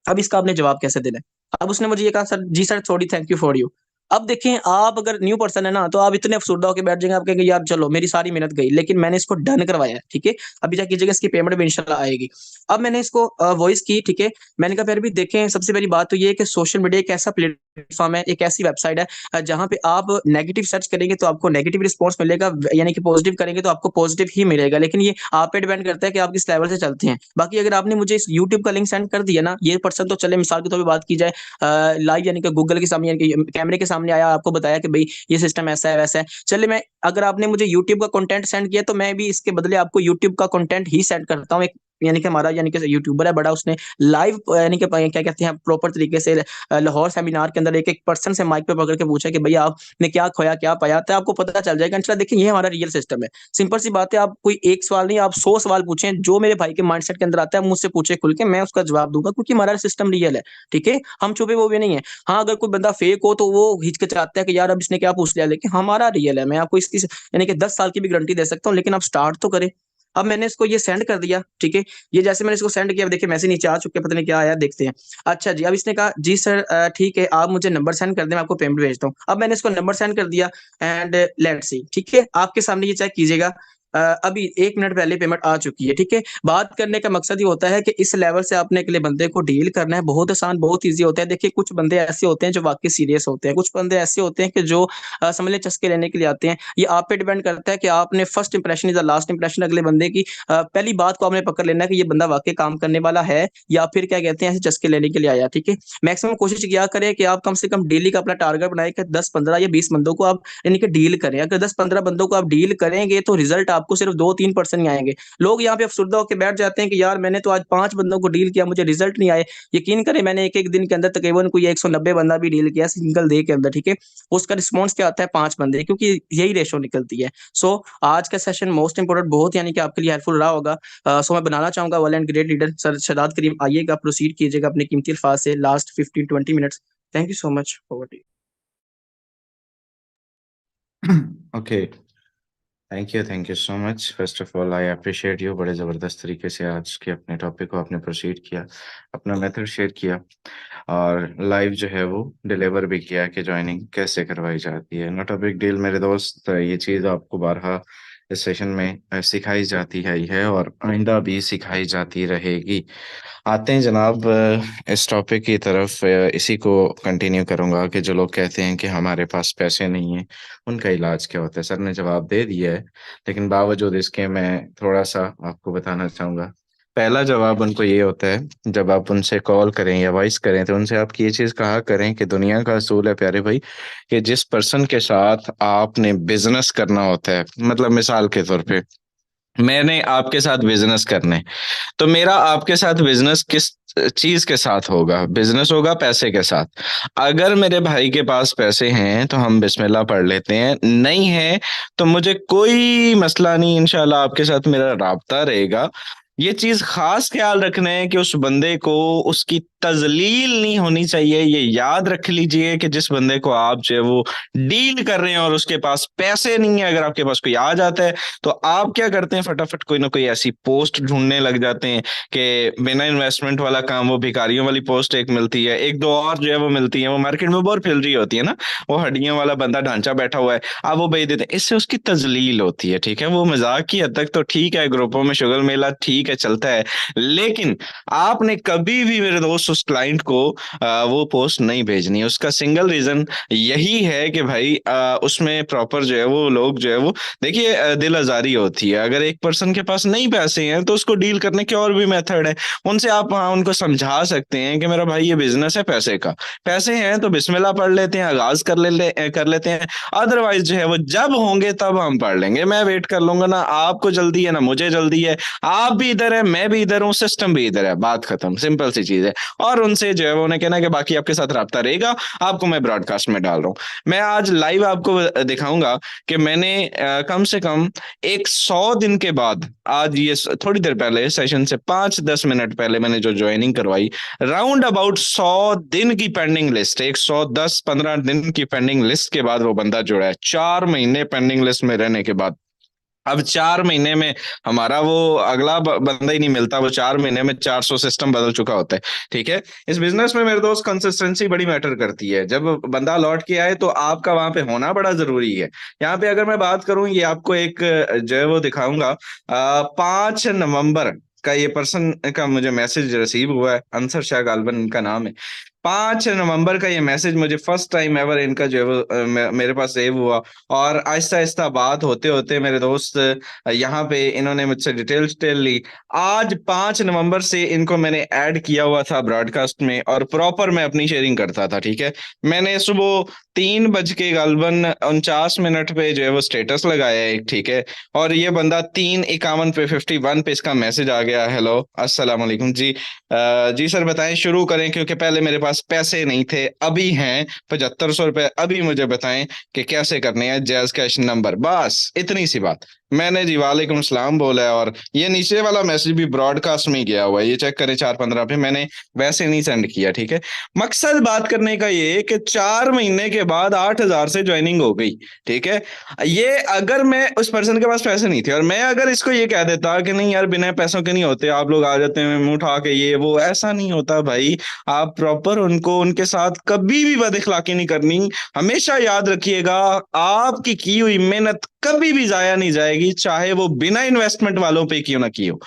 अब इसका आपने जवाब कैसे देना है? अब उसने मुझे ये कहा, सर जी sir sorry, thank you for you. अब देखें, आप अगर न्यू पर्सन है ना, तो आप इतने अफसुर्दा होकर बैठ जाएंगे, आप कहेंगे यार चलो मेरी सारी मेहनत गई, लेकिन मैंने इसको डन करवाया है, ठीक है। अभी क्या कीजिएगा, इसकी पेमेंट भी इंशाल्लाह आएगी। अब मैंने इसको वॉइस की, ठीक है। मैंने कहा फिर भी देखें, सबसे पहली बात तो ये है कि सोशल मीडिया एक ऐसा प्लेटफॉर्म है, एक ऐसी वेबसाइट है जहां पे आप नेगेटिव सर्च करेंगे तो आपको नेगेटिव रिस्पॉन्स मिलेगा, यानी कि पॉजिटिव करेंगे तो आपको पॉजिटिव ही मिलेगा। लेकिन ये आप पे डिपेंड करता है कि आप किस लेवल से चलते हैं। बाकी अगर आपने मुझे इस यूट्यूब का लिंक सेंड कर दिया ना, ये पर्सन तो चले मिसाल के तौर पर बात की जाए लाइव, यानी कि गूगल के सामने, यानी कि कैमरे के सामने आया, आपको बताया कि भाई ये सिस्टम ऐसा है वैसा है, चले मैं, अगर आपने मुझे यूट्यूब का कंटेंट सेंड किया तो मैं भी इसके बदले आपको यूट्यूब का कंटेंट ही सेंड करता हूँ। एक यानी कि हमारा, यानी कि यूट्यूबर है बड़ा, उसने लाइव, यानी कि क्या कहते हैं, प्रॉपर तरीके से लाहौर सेमिनार के अंदर एक एक पर्सन से माइक पे पकड़ के पूछा कि भैया आपने क्या खोया क्या पाया, तो आपको पता चल जाएगा इंशाल्लाह। देखिए ये हमारा रियल सिस्टम है, सिंपल सी बात है। आप कोई एक सवाल नहीं, आप 100 सवाल पूछें, जो मेरे भाई के माइंडसेट के अंदर आता है मुझसे पूछे खुल के, मैं उसका जवाब दूंगा, क्योंकि हमारा सिस्टम रियल है, ठीक है। हम छुपे वो भी नहीं है। हाँ, अगर कोई बंदा फेक हो तो वो हिचकिचाता है कि यार अब इसने क्या पूछ लिया, लेकिन हमारा रियल है। मैं आपको इसकी यानी कि 10 साल की भी गारंटी दे सकता हूँ, लेकिन आप स्टार्ट तो करें। अब मैंने इसको ये सेंड कर दिया, ठीक है। ये जैसे मैंने इसको सेंड किया, अब देखिए मैसेज नीचे आ चुके हैं, पता नहीं क्या आया, देखते हैं। अच्छा जी, अब इसने कहा जी सर ठीक है, आप मुझे नंबर सेंड कर दें, मैं आपको पेमेंट भेजता हूँ। अब मैंने इसको नंबर सेंड कर दिया एंड लेट्स सी, ठीक है। आपके सामने ये चेक कीजिएगा, अभी 1 मिनट पहले पेमेंट आ चुकी है, ठीक है। बात करने का मकसद ये होता है कि इस लेवल से आपने अगले बंदे को डील करना है, बहुत आसान, बहुत ईजी होता है। देखिए कुछ बंदे ऐसे होते हैं जो वाकई सीरियस होते हैं, कुछ बंदे ऐसे होते हैं कि जो समझ ले चस्के लेने के लिए आते हैं। ये आप पे डिपेंड करता है कि आपने first impression is the last impression, अगले बंदे की पहली बात को आपने पकड़ लेना है कि ये बंदा वाकई काम करने वाला है या फिर क्या कहते हैं ऐसे चस्के लेने के लिए आया, ठीक है। मैक्सिमम कोशिश किया करें कि आप कम से कम डेली का अपना टारगेट बनाए कि 10 15 या 20 बंदों को आप यानी कि डील करें। अगर 10 15 बंदों को आप डील करेंगे तो रिजल्ट आपको सिर्फ 2 3% ही आएंगे। लोग यहाँ पे अफसुर्दा होकर बैठ जाते हैं कि यार मैंने तो आज 5 बंदों को डील किया, मुझे रिजल्ट नहीं आए। यकीन करें, मैंने एक एक दिन के अंदर तकरीबन कोई 190 बंदा भी डील किया सिंगल डे के अंदर, ठीक है। उसका रिस्पॉन्स क्या आता है, 5 बंदे, क्योंकि यही रेशो निकलती है। सो आज का सेशन मोस्ट इंपोर्टेंट, बहुत यानी कि आपके लिए हेल्पफुल रहा होगा। सो मैं बनाना चाहूंगा well and great leader sir Shadad Karim, आइएगा, प्रोसीड कीजिएगा अपने कीमती अल्फाज से last 15 20 minutes. Thank you so much for. Okay, thank you so much. First of all I appreciate you, बड़े ज़बरदस्त तरीके से आज के अपने टॉपिक को आपने प्रोसीड किया, अपना मेथड शेयर किया और लाइव जो है वो डिलीवर भी किया कि ज्वाइनिंग कैसे करवाई जाती है। नॉट अ बिग डील मेरे दोस्त, ये चीज़ आपको बारहा इस सेशन में सिखाई जाती है और आइंदा भी सिखाई जाती रहेगी। आते हैं जनाब इस टॉपिक की तरफ। इसी को कंटिन्यू करूंगा कि जो लोग कहते हैं कि हमारे पास पैसे नहीं हैं, उनका इलाज क्या होता है। सर ने जवाब दे दिया है, लेकिन बावजूद इसके मैं थोड़ा सा आपको बताना चाहूँगा। पहला जवाब उनको ये होता है, जब आप उनसे कॉल करें या वॉइस करें तो उनसे आप ये चीज़ कहा करें कि दुनिया का असूल है प्यारे भाई, कि जिस पर्सन के साथ आपने बिजनेस करना होता है, मतलब मिसाल के तौर पे मैंने आपके साथ बिजनेस करने, तो मेरा आपके साथ बिजनेस किस चीज के साथ होगा? बिजनेस होगा पैसे के साथ। अगर मेरे भाई के पास पैसे हैं तो हम बिस्मिल्लाह पढ़ लेते हैं, नहीं है तो मुझे कोई मसला नहीं, इंशाल्लाह आपके साथ मेरा राब्ता रहेगा। ये चीज खास ख्याल रखना है कि उस बंदे को उसकी तजलील नहीं होनी चाहिए। ये याद रख लीजिए कि जिस बंदे को आप जो है वो डील कर रहे हैं और उसके पास पैसे नहीं है, अगर आपके पास कोई आ जाता है तो आप क्या करते हैं, फटाफट कोई ना कोई ऐसी पोस्ट ढूंढने लग जाते हैं कि बिना इन्वेस्टमेंट वाला काम, वो भिखारियों वाली पोस्ट एक मिलती है, एक दो और जो है वो मिलती है, वो मार्केट में बहुत फिल रही होती है ना, वो हड्डियों वाला बंदा ढांचा बैठा हुआ है, आप वो भेज देते हैं। इससे उसकी तजलील होती है, ठीक है। वो मजाक की हद तक तो ठीक है, ग्रुपों में शुगर मेला ठीक है चलता है, लेकिन आपने कभी भी मेरे दोस्त उस क्लाइंट को वो पोस्ट नहीं भेजनी है। उसका सिंगल रीजन यही है कि भाई उसमें प्रॉपर जो है वो लोग जो है वो, देखिए दिल आजारी होती है। अगर एक पर्सन के पास नहीं पैसे हैं तो उसको डील करने के और भी मेथड है। उनसे आप हाँ उनको समझा सकते हैं कि मेरा भाई ये बिजनेस है पैसे का, पैसे हैं तो बिस्मिल्लाह पढ़ लेते हैं, आगाज कर लेते हैं। अदरवाइज जो है वो जब होंगे तब हम पढ़ लेंगे, मैं वेट कर लूंगा ना, आपको जल्दी है ना मुझे जल्दी है। आप भी इधर है, मैं भी इधर हूँ, सिस्टम भी इधर है, बात खत्म, सिंपल सी चीज है। और उनसे जो है वो उन्हें कहना है कि बाकी आपके साथ राब्ता रहेगा, आपको मैं ब्रॉडकास्ट में डाल रहा हूँ। मैं आज लाइव आपको दिखाऊंगा कि मैंने कम से कम 100 दिन के बाद, आज ये थोड़ी देर पहले सेशन से 5-10 मिनट पहले मैंने जो ज्वाइनिंग करवाई, राउंड अबाउट 100 दिन की पेंडिंग लिस्ट, 110-15 दिन की पेंडिंग लिस्ट के बाद वो बंदा जुड़ा है, 4 महीने पेंडिंग लिस्ट में रहने के बाद। अब 4 महीने में हमारा वो अगला बंदा ही नहीं मिलता, वो 4 महीने में 400 सिस्टम बदल चुका होता है। ठीक है, इस बिजनेस में मेरे दोस्त कंसिस्टेंसी बड़ी मैटर करती है। जब बंदा लौट के आए तो आपका वहां पे होना बड़ा जरूरी है। यहाँ पे अगर मैं बात करूं, ये आपको एक जो है वो दिखाऊंगा, 5 नवंबर का ये पर्सन का मुझे मैसेज रिसीव हुआ है, अंसर शाह गालबन इनका नाम है। 5 नवंबर का ये मैसेज मुझे फर्स्ट टाइम एवर इनका जो है वो मेरे पास सेव हुआ। और आहिस्ता आहिस्ता बात होते होते मेरे दोस्त यहाँ पे इन्होंने मुझसे डिटेल डिटेल ली। आज 5 नवंबर से इनको मैंने ऐड किया हुआ था ब्रॉडकास्ट में, और प्रॉपर मैं अपनी शेयरिंग करता था। ठीक है, मैंने सुबह 3:51 पे जो है वो स्टेटस लगाया है एक। ठीक है, और ये बंदा 3:51 पे 51 पे इसका मैसेज आ गया, हेलो अस्सलाम वालेकुम जी। जी सर बताएं, शुरू करें, क्योंकि पहले मेरे पास पैसे नहीं थे, अभी हैं 7500 रुपए, अभी मुझे बताएं कि कैसे करने हैं, जैज कैश नंबर, बस इतनी सी बात। मैंने जी वालेकुम सलाम बोला है, और ये नीचे वाला मैसेज भी ब्रॉडकास्ट में गया हुआ है, ये चेक करें 4:15 पे, मैंने वैसे नहीं सेंड किया। ठीक है, मकसद बात करने का ये कि 4 महीने के बाद 8000 से ज्वाइनिंग हो गई। ठीक है, ये अगर मैं उस पर्सन के पास पैसे नहीं थे और मैं अगर इसको ये कह देता कि नहीं यार बिना पैसों के नहीं होते, आप लोग आ जाते हैं मुंह उठा के, ये वो, ऐसा नहीं होता भाई। आप प्रॉपर उनको, उनके साथ कभी भी बदअखलाकी नहीं करनी। हमेशा याद रखिएगा, आपकी की हुई मेहनत कभी भी जाया नहीं जाएगी, चाहे वो बिना इन्वेस्टमेंट वालों पे क्यों ना की हो।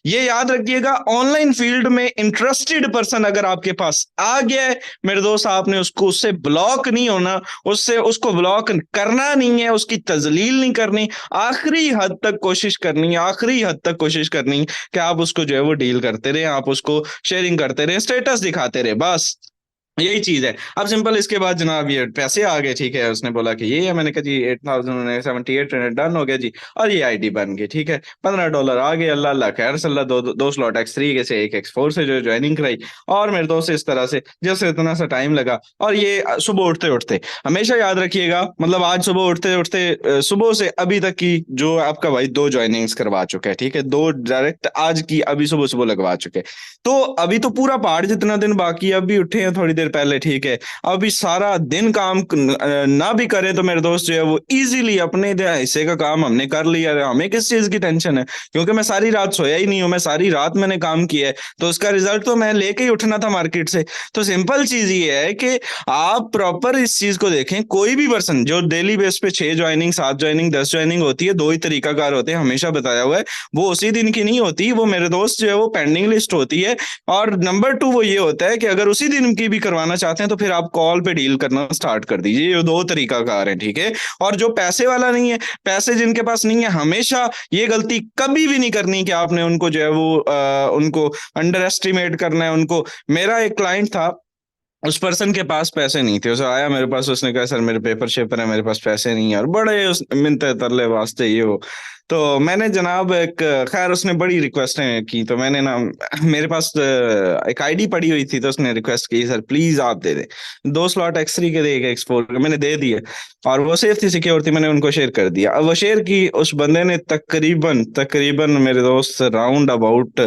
ये याद रखिएगा, ऑनलाइन फील्ड में इंटरेस्टेड पर्सन अगर आपके पास आ गया है मेरे दोस्त, आपने उसको, उससे ब्लॉक नहीं होना, उससे उसको ब्लॉक करना नहीं है, उसकी तजलील नहीं करनी, आखिरी हद तक कोशिश करनी, आखिरी हद तक कोशिश करनी कि आप उसको जो है वो डील करते रहे, आप उसको शेयरिंग करते रहे, स्टेटस दिखाते रहे, बस यही चीज है। अब सिंपल, इसके बाद जनाब ये पैसे आ गए। ठीक है, उसने बोला कि ये है, मैंने कहा जी 8078 डन हो गया जी, और ये आईडी बन गई। ठीक है, $15 आ गए, अल्लाह अल्लाह खैर सल्ला। दो स्लॉट X3 से, एक X4 से जो ज्वाइनिंग कराई, और मेरे दोस्त इस तरह से, जैसे इतना सा टाइम लगा। और ये सुबह उठते उठते, हमेशा याद रखिएगा, मतलब आज सुबह उठते उठते सुबह से अभी तक की जो आपका भाई 2 ज्वाइनिंग्स करवा चुका है। ठीक है, 2 डायरेक्ट आज की अभी सुबह सुबह लगवा चुके हैं। तो अभी तो पूरा पहाड़ जितना दिन बाकी है, अभी उठे हैं थोड़ी देर पहले। ठीक है, अभी सारा दिन काम ना भी करें तो मेरे दोस्त जो है वो इजीली अपने हिस्से का काम हमने कर लिया है। हमें किस चीज की टेंशन है, क्योंकि मैं सारी रात सोया ही नहीं हूं, मैं सारी रात मैंने काम किया है, तो उसका रिजल्ट तो मैं लेके ही उठना था मार्केट से। तो सिंपल चीज ये है कि आप प्रॉपर इस चीज को देखें। कोई भी पर्सन जो डेली बेस पे 6 ज्वाइनिंग, 7 ज्वाइनिंग, 10 ज्वाइनिंग होती है, 2 ही तरीकाकार होते हैं, हमेशा बताया हुआ है। वो उसी दिन की नहीं होती, वो मेरे दोस्त जो है वो पेंडिंग लिस्ट होती है। और नंबर 2 वो ये होता है कि अगर उसी दिन की भी करवाना चाहते हैं तो फिर आप कॉल पे डील करना स्टार्ट कर दीजिए। ये 2 तरीकाकार हैं। ठीक है, और जो पैसे वाला नहीं है, पैसे जिनके पास नहीं है, हमेशा ये गलती कभी भी नहीं करनी कि आपने उनको जो है वो उनको अंडर एस्टिमेट करना है उनको। मेरा एक क्लाइंट था, उस पर्सन के पास पैसे नहीं थे, उसे आया मेरे पास, उसने कहा सर मेरे पेपर शेपर है, मेरे पास पैसे नहीं है, और बड़े उस मिन्नतें तरले वास्ते ये वो। तो मैंने जनाब एक, खैर उसने बड़ी रिक्वेस्टें की, तो मैंने ना, मेरे पास एक आईडी पड़ी हुई थी, तो उसने रिक्वेस्ट की सर प्लीज आप दे दें 2 स्लॉट X3 के दे, एक X4 के, मैंने दे दिए। और वो सेफ थी, सिक्योर थी, मैंने उनको शेयर कर दिया। अब वो शेयर की, उस बंदे ने तकरीबन तकरीबन मेरे दोस्त राउंड अबाउट,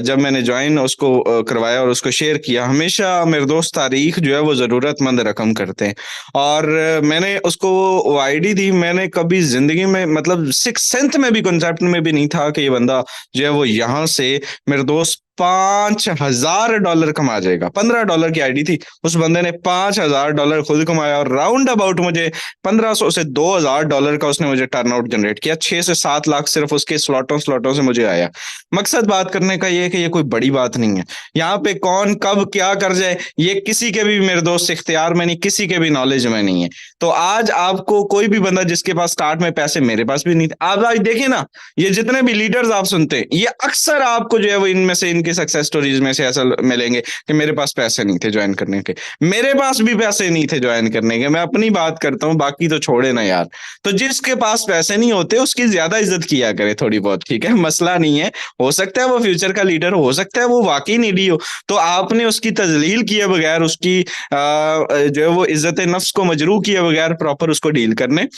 जब मैंने ज्वाइन उसको करवाया और उसको शेयर किया, हमेशा मेरे दोस्त तारीख जो है वो जरूरतमंद रकम करते हैं। और मैंने उसको वो आईडी दी, मैंने कभी जिंदगी में, मतलब 6th में भी, कॉन्सेप्ट में भी नहीं था कि ये बंदा जो है वो यहाँ से मेरे दोस्त $5000 कमा जाएगा। $15 की आईडी थी, उस बंदे ने $5000 खुद कमाया, और राउंड अबाउट मुझे 1500 से $2000 का उसने मुझे टर्नआउट जनरेट किया। 6 से 7 लाख सिर्फ उसके स्लॉटों स्लॉटों से मुझे आया। मकसद बात करने का ये है कि ये कोई बड़ी बात नहीं है। यहाँ पे कौन कब क्या कर जाए, ये किसी के भी मेरे दोस्त इख्तियार में नहीं, किसी के भी नॉलेज में नहीं है। तो आज आपको कोई भी बंदा जिसके पास स्टार्ट में पैसे, मेरे पास भी नहीं थे, आप आज देखिए ना, ये जितने भी लीडर्स आप सुनते हैं, ये अक्सर आपको जो है वो इनमें से, इनके की सक्सेस स्टोरीज में से ऐसा मिलेंगे कि मेरे पास पैसे नहीं थे ज्वाइन करने के, मेरे पास भी पैसे नहीं थे ज्वाइन करने के, मैं अपनी बात करता हूँ, बाकी तो छोड़े ना यार। तो जिसके पास पैसे नहीं होते उसकी ज्यादा इज्जत किया करे थोड़ी बहुत, ठीक है, मसला नहीं है। हो सकता है वो फ्यूचर का लीडर हो सकता है वो वाकई नीडी हो, तो आपने उसकी तजलील किए बगैर, उसकी जो है वो इज्जत नफ्स को मजरूह किए बगैर प्रॉपर उसको डील करने।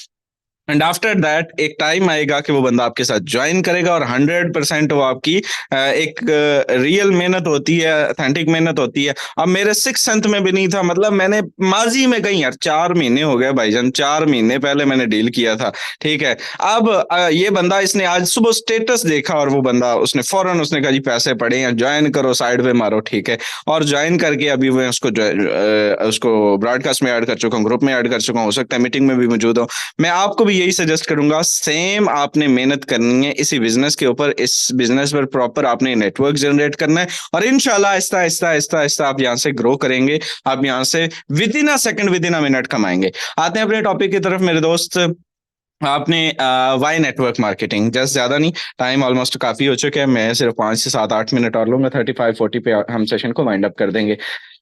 एंड आफ्टर दैट एक टाइम आएगा कि वो बंदा आपके साथ ज्वाइन करेगा और 100% वो आपकी एक रियल मेहनत होती है, अथेंटिक मेहनत होती है। अब मेरे सिक्स सेंथ में भी नहीं था, मतलब मैंने माजी में कहीं यार 4 महीने हो गए भाईजान, 4 महीने पहले मैंने डील किया था, ठीक है। अब ये बंदा, इसने आज सुबह स्टेटस देखा और वो बंदा उसने फौरन उसने कहा जी पैसे पड़े हैं ज्वाइन करो, साइड पे मारो, ठीक है। और ज्वाइन करके अभी मैं उसको ब्रॉडकास्ट में ऐड कर चुका हूँ, ग्रुप में ऐड कर चुका हूँ, हो सकता है मीटिंग में भी मौजूद हो। मैं आपको भी यही सजेस्ट करूंगा, सेम आपने मेहनत करनी है इसी बिजनेस के ऊपर, इस बिजनेस पर प्रॉपर आपने नेटवर्क जनरेट करना है, और इंशाल्लाह आहिस्ता आहिस्ता आहिस्ता आहिस्ता आप यहाँ से ग्रो करेंगे, आप यहाँ से with in a second, with in a minute कमाएंगे। आते हैं अपने टॉपिक की तरफ मेरे दोस्त। आपने वाई नेटवर्क मार्केटिंग, जस्ट ज्यादा नहीं, टाइम ऑलमोस्ट काफी हो चुका है, मैं सिर्फ 5 से 7 8 मिनट और लूंगा, 35 40 पे हम सेशन को वाइंड अप कर देंगे।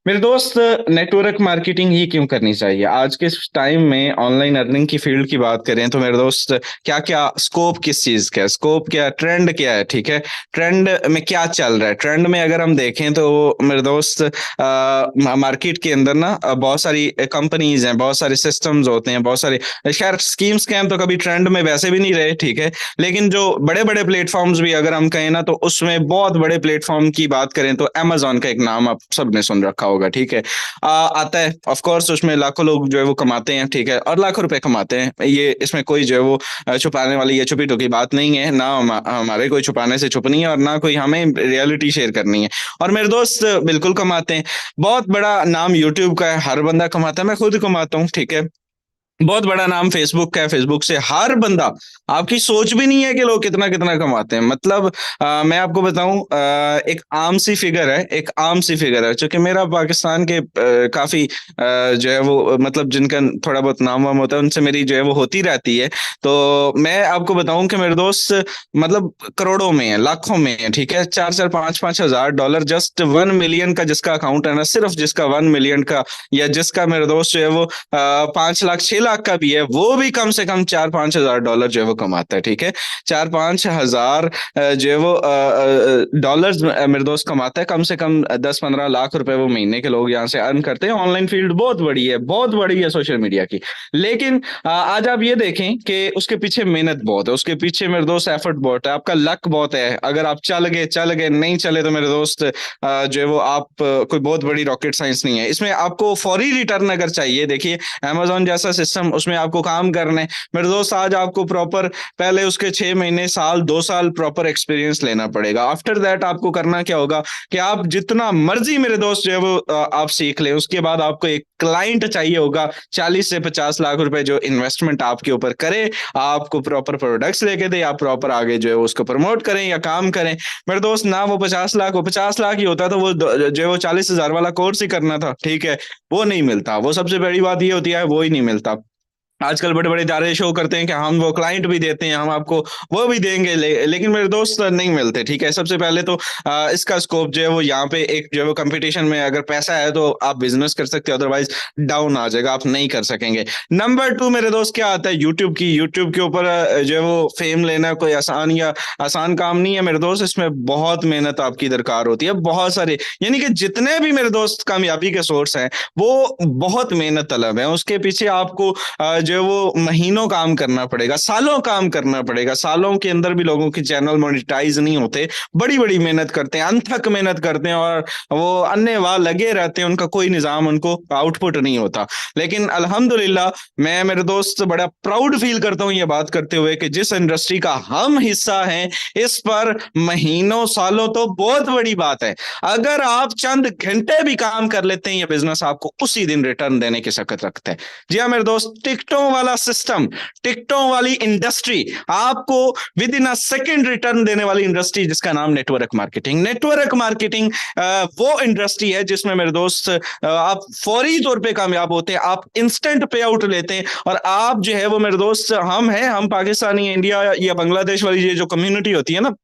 मेरे दोस्त, नेटवर्क मार्केटिंग ही क्यों करनी चाहिए आज के टाइम में? ऑनलाइन अर्निंग की फील्ड की बात करें तो मेरे दोस्त, क्या क्या स्कोप, किस चीज का स्कोप, क्या ट्रेंड क्या है, ठीक है, ट्रेंड में क्या चल रहा है। ट्रेंड में अगर हम देखें तो मेरे दोस्त, मार्केट के अंदर ना बहुत सारी कंपनीज हैं, बहुत सारे सिस्टम्स होते हैं, बहुत सारे, खैर स्कीम स्कैम तो कभी ट्रेंड में वैसे भी नहीं रहे, ठीक है, लेकिन जो बड़े बड़े प्लेटफॉर्म्स भी अगर हम कहें ना, तो उसमें बहुत बड़े प्लेटफॉर्म की बात करें तो अमेजोन का एक नाम आप सबने सुन रखा होगा, ठीक है। आता है ऑफ कोर्स, उसमें लाखों लोग जो है वो कमाते हैं, ठीक है, और लाखों रुपए कमाते हैं, ये इसमें कोई जो है वो छुपाने वाली या छुपी टुकी बात नहीं है ना, हमारे कोई छुपाने से छुपनी है और ना कोई हमें रियलिटी शेयर करनी है। और मेरे दोस्त बिल्कुल कमाते हैं। बहुत बड़ा नाम यूट्यूब का है, हर बंदा कमाता है, मैं खुद कमाता हूँ, ठीक है। बहुत बड़ा नाम फेसबुक का है, फेसबुक से हर बंदा, आपकी सोच भी नहीं है कि लोग कितना कितना कमाते हैं। मतलब मैं आपको बताऊं, एक आम सी फिगर है, एक आम सी फिगर है, क्योंकि मेरा पाकिस्तान के काफी जो है वो, मतलब जिनका थोड़ा बहुत नाम वाम होता है उनसे मेरी जो है वो होती रहती है। तो मैं आपको बताऊं कि मेरे दोस्त, मतलब करोड़ों में है, लाखों में है, ठीक है, 4 4 5 5 हज़ार डॉलर, जस्ट 1 मिलियन का जिसका अकाउंट है ना, सिर्फ जिसका 1 मिलियन का, या जिसका मेरे दोस्त जो है वो 5 लाख 6 लाख का भी है, वो भी कम से कम 4 5 हज़ार डॉलर जो है वो कमाता है, ठीक है। 4 5 हज़ार जो है वो डॉलर्स मेरे दोस्त कमाता है, कम से कम 10 15 लाख रुपए वो महीने के लोग यहाँ से अर्न करते हैं। ऑनलाइन फील्ड बहुत बड़ी है, बहुत बड़ी है सोशल मीडिया की। लेकिन आज आप ये देखें कि उसके पीछे मेहनत बहुत है, उसके पीछे मेरे दोस्त एफर्ट बहुत है, आपका लक बहुत है। अगर आप चल गए, नहीं चले तो मेरे दोस्त जो है वो आप कोई बहुत बड़ी रॉकेट साइंस नहीं है इसमें। आपको फौरी रिटर्न अगर चाहिए, देखिए अमेजोन जैसा सिस्टम, उसमें आपको काम करना है मेरे दोस्त, आज आपको प्रॉपर पहले उसके 6 महीने, साल, 2 साल प्रॉपर एक्सपीरियंस लेना पड़ेगा। आफ्टर दैट आपको करना क्या होगा कि आप जितना मर्जी मेरे दोस्त जो है वो आप सीख ले, उसके बाद आपको एक क्लाइंट चाहिए होगा 40 से 50 लाख रुपए जो इन्वेस्टमेंट आपके ऊपर करे, आपको प्रॉपर प्रोडक्ट्स लेके दे, आप प्रॉपर आगे जो है उसको प्रमोट करें या काम करें। मेरे दोस्त, ना वो 50 लाख, वो 50 लाख ही होता तो वो जो है वो 40 हज़ार वाला कोर्स ही करना था, ठीक है, वो नहीं मिलता। वो सबसे बड़ी बात ये होती है, वो ही नहीं मिलता। आजकल बड़े बड़े इदारे शो करते हैं कि हम वो क्लाइंट भी देते हैं, हम आपको वो भी देंगे, लेकिन मेरे दोस्त नहीं मिलते, ठीक है। सबसे पहले तो इसका स्कोप जो है वो यहाँ पे एक जो है वो कंपटीशन में अगर पैसा है तो आप बिजनेस कर सकते हो, अदरवाइज डाउन आ जाएगा, आप नहीं कर सकेंगे। नंबर 2 मेरे दोस्त क्या आता है, यूट्यूब की। यूट्यूब के ऊपर जो है वो फेम लेना कोई आसान काम नहीं है मेरे दोस्त, इसमें बहुत मेहनत आपकी दरकार होती है, बहुत सारे, यानी कि जितने भी मेरे दोस्त कामयाबी के सोर्स हैं वो बहुत मेहनत तलब है। उसके पीछे आपको जो है वो महीनों काम करना पड़ेगा, सालों काम करना पड़ेगा, सालों के अंदर भी लोगों के चैनल मोनेटाइज नहीं होते, बड़ी बड़ी मेहनत करते हैं, अनथक मेहनत करते हैं, और वो अन्य वाह लगे रहते हैं, उनका कोई निजाम, उनको आउटपुट नहीं होता। लेकिन अल्हम्दुलिल्लाह, मैं मेरे दोस्त बड़ा प्राउड फील करता हूँ ये बात करते हुए कि जिस इंडस्ट्री का हम हिस्सा हैं, इस पर महीनों सालों तो बहुत बड़ी बात है। अगर आप चंद घंटे भी काम कर लेते हैं, ये बिजनेस आपको उसी दिन रिटर्न देने की सकत रखता है। जी हाँ मेरे दोस्त, टिकटों वाला सिस्टम, टिकटों वाली इंडस्ट्री, आपको with in a second return देने वाली इंडस्ट्री, जिसका नाम नेटवर्क मार्केटिंग। नेटवर्क मार्केटिंग वो इंडस्ट्री है जिसमें मेरे दोस्त आप फौरी तौर पे कामयाब होते हैं, आप इंस्टेंट पे आउट लेते हैं, और आप जो है वो मेरे दोस्त, हम पाकिस्तानी, इंडिया या बांग्लादेश वाली ये जो कम्युनिटी होती है ना,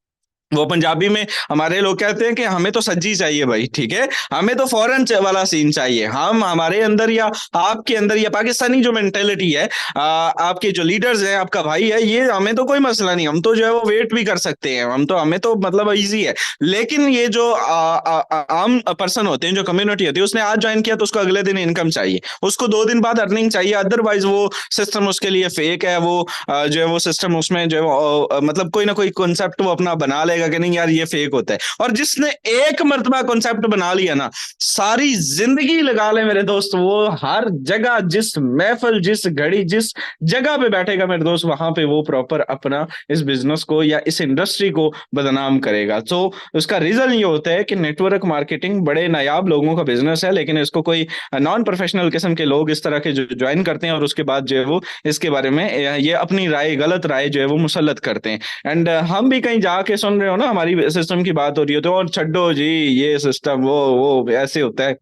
वो पंजाबी में हमारे लोग कहते हैं कि हमें तो सज्जी चाहिए भाई, ठीक है, हमें तो फॉरेन वाला सीन चाहिए। हम हमारे अंदर या आपके अंदर या पाकिस्तानी जो मेंटेलिटी है, आपके जो लीडर्स हैं, आपका भाई है, ये हमें तो कोई मसला नहीं, हम तो जो है वो वेट भी कर सकते हैं, हम तो हमें तो मतलब इजी है। लेकिन ये जो आम पर्सन होते हैं, जो कम्युनिटी होती है, उसने आज ज्वाइन किया तो उसको अगले दिन इनकम चाहिए, उसको 2 दिन बाद अर्निंग चाहिए, अदरवाइज वो सिस्टम उसके लिए फेक है। वो जो है वो सिस्टम उसमें जो है वो मतलब कोई ना कोई कॉन्सेप्ट वो अपना बना लेगा कि नहीं यार ये फेक होता है। और जिसने एक मर्तबा कॉन्सेप्ट बना लिया ना, सारी जिंदगी लगा ले मेरे दोस्त, वो हर जगह, जिस महफिल, जिस घड़ी, जिस जगह पे बैठेगा मेरे दोस्त, वहां पे वो प्रॉपर अपना इस बिजनेस को या इस इंडस्ट्री को बदनाम करेगा। तो उसका रीजन ये होता है कि नेटवर्क मार्केटिंग बड़े नायाब लोगों का बिजनेस है, लेकिन इसको कोई नॉन प्रोफेशनल किस्म के लोग इस तरह के जो ज्वाइन करते हैं, और उसके बाद जो है वो इसके बारे में ये अपनी राय, गलत राय जो है वो मुसल्लत करते हैं। एंड हम भी कहीं जाके सुन रहे हो ना, हमारी सिस्टम की बात हो रही हो तो, और छड्डो जी ये सिस्टम, वो ऐसे होता है,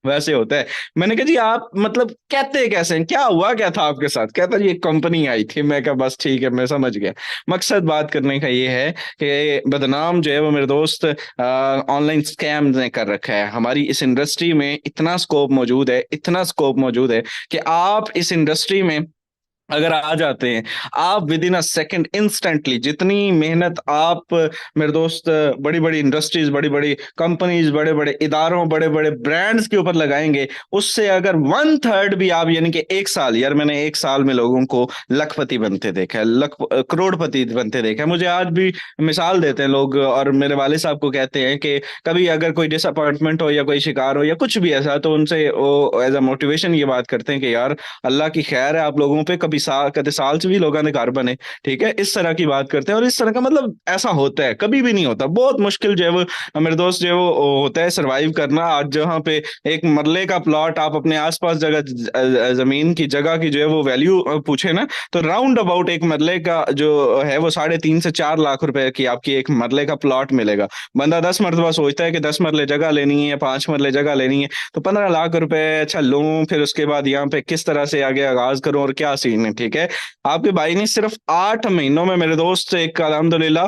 वैसे होता है। मैंने कहा जी आप मतलब कहते कैसे हैं? क्या हुआ, क्या था आपके साथ? कहता जी एक कंपनी आई थी। मैं कहा बस ठीक है, मैं समझ गया। मकसद बात करने का ये है कि बदनाम जो है वो मेरे दोस्त ऑनलाइन स्कैम ने कर रखा है। हमारी इस इंडस्ट्री में इतना स्कोप मौजूद है, इतना स्कोप मौजूद है कि आप इस इंडस्ट्री में अगर आ जाते हैं, आप with in a second instantly, जितनी मेहनत आप मेरे दोस्त बड़ी बड़ी इंडस्ट्रीज, बड़ी बड़ी कंपनीज, बड़े बड़े इदारों, बड़े बड़े ब्रांड्स के ऊपर लगाएंगे, उससे अगर 1/3 भी आप, यानी कि 1 साल, यार मैंने 1 साल में लोगों को लखपति बनते देखा है, करोड़पति बनते देखा है। मुझे आज भी मिसाल देते हैं लोग, और मेरे वाले साहब को कहते हैं कि कभी अगर कोई डिसअपॉइंटमेंट हो या कोई शिकार हो या कुछ भी ऐसा, तो उनसे वो एज अ मोटिवेशन ये बात करते हैं कि यार अल्लाह की खैर है आप लोगों पे, कभी साल, कभी साल से भी लोगों ने घर बने, ठीक है, इस तरह की बात करते हैं। और इस तरह का मतलब ऐसा होता है, कभी भी नहीं होता, बहुत मुश्किल जो है वो मेरे दोस्त जो है वो होता है सरवाइव करना। आज जहाँ पे एक मरले का प्लॉट आप अपने आसपास जगह जमीन की जगह की जो है वो वैल्यू पूछे ना, तो राउंड अबाउट एक मरले का जो है वो 3.5 से 4 लाख रुपए की आपकी एक मरले का प्लॉट मिलेगा। बंदा 10 मरतबा सोचता है कि 10 मरले जगह लेनी है या 5 मरले जगह लेनी है, तो 15 लाख रुपए अच्छा लूं, फिर उसके बाद यहाँ पे किस तरह से आगे आगाज करूं और क्या सीन है, ठीक है। आपके भाई ने सिर्फ 8 महीनों में मेरे दोस्त एक अल्हम्दुलिल्लाह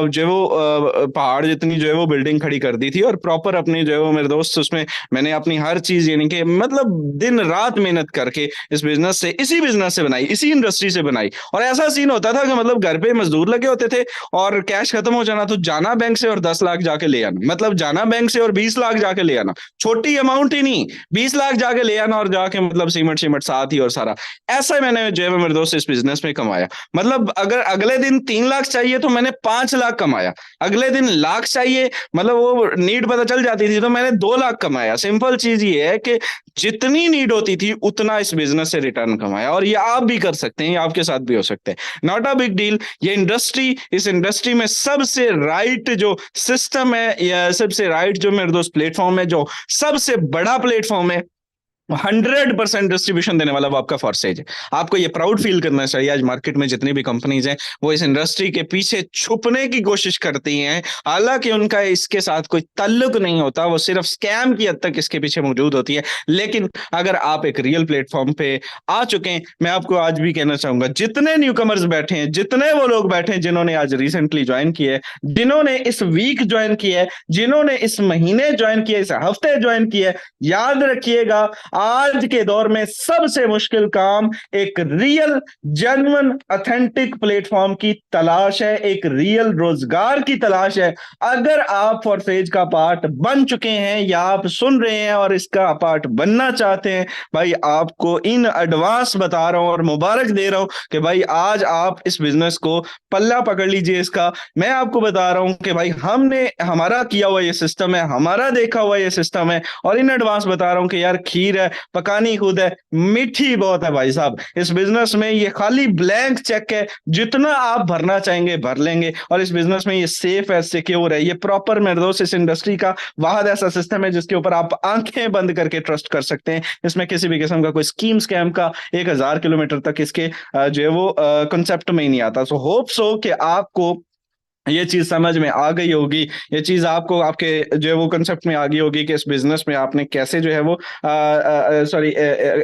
जो है वो पहाड़ जितनी जो है वो बिल्डिंग खड़ी कर दी थी, और प्रॉपर अपनी जो है वो मेरे दोस्त उसमें मैंने अपनी हर चीज, यानी कि मतलब दिन रात मेहनत करके इस बिजनेस से, इसी बिजनेस से बनाई, इसी इंडस्ट्री से बनाई। और ऐसा सीन होता था कि मतलब घर पे मजदूर लगे होते थे, और कैश खत्म हो जाना तो जाना बैंक से और 10 लाख जाके ले आना, मतलब जाना बैंक से और 20 लाख जाके ले आना, छोटी अमाउंट ही नहीं, 20 लाख जाके ले आना, और जाके मतलब सीमेंट सीमेंट साथ ही और सारा। ऐसा मैंने जो है मेरे दोस्त इस बिजनेस में कमाया। मतलब अगर अगले दिन 3 लाख चाहिए तो मैंने 5 लाख कमाया, अगले दिन लाख चाहिए, मतलब वो नीड पता चल जाती थी तो मैंने 2 लाख कमाया। सिंपल चीज ये है कि जितनी नीड होती थी उतना इस बिजनेस से रिटर्न कमाया, और ये आप भी कर सकते हैं, ये आपके साथ भी हो सकते हैं, नॉट अ बिग डील। ये इंडस्ट्री, इस इंडस्ट्री में सबसे राइट जो सिस्टम है, या सबसे राइट जो मेरे दोस्त प्लेटफॉर्म है, जो सबसे बड़ा प्लेटफॉर्म है, 100% डिस्ट्रीब्यूशन देने वाला वो आपका फॉरसेज है। आपको ये प्राउड फील करना चाहिए। आज मार्केट में जितनी भी कंपनीज हैं वो इस इंडस्ट्री के पीछे छुपने की कोशिश करती हैं, हालांकि उनका इसके साथ कोई ताल्लुक नहीं होता, वो सिर्फ स्कैम की हद तक इसके पीछे मौजूद होती है। लेकिन अगर आप एक रियल प्लेटफॉर्म पे आ चुके हैं, मैं आपको आज भी कहना चाहूंगा, जितने न्यू कमर्स बैठे हैं, जितने वो लोग बैठे हैं जिन्होंने आज रिसेंटली ज्वाइन किया है, जिन्होंने इस वीक ज्वाइन किया है, जिन्होंने इस महीने ज्वाइन किया, इस हफ्ते ज्वाइन किया है, याद रखिएगा आज के दौर में सबसे मुश्किल काम एक रियल, जेन्युइन, ऑथेंटिक प्लेटफॉर्म की तलाश है, एक रियल रोजगार की तलाश है। अगर आप फॉरफेज का पार्ट बन चुके हैं या आप सुन रहे हैं और इसका पार्ट बनना चाहते हैं, भाई आपको इन एडवांस बता रहा हूं और मुबारक दे रहा हूं कि भाई आज आप इस बिजनेस को पल्ला पकड़ लीजिए इसका। मैं आपको बता रहा हूं कि भाई हमने, हमारा किया हुआ ये सिस्टम है, हमारा देखा हुआ ये सिस्टम है, और इन एडवांस बता रहा हूं कि यार खीर है, पकानी खुद है, मीठी बहुत है भाई साहब। इस बिजनेस में ये खाली ब्लैंक चेक है, जितना आप भरना चाहेंगे भर लेंगे, और इस बिजनेस में ये सेफ है, सिक्योर है, ये प्रॉपर मेरे दोस्त इस इंडस्ट्री का वाहद ऐसा सिस्टम है जिसके ऊपर आप आंखें बंद करके ट्रस्ट कर सकते हैं। इसमें किसी भी किस्म का कोई स्कीम स्कैम का 1,000 किलोमीटर तक इसके जो है वो कंसेप्ट में ही नहीं आता। सो होप सो कि आपको ये चीज समझ में आ गई होगी, ये चीज आपको आपके जो है वो कंसेप्ट में आ गई होगी कि इस बिजनेस में आपने कैसे जो है वो सॉरी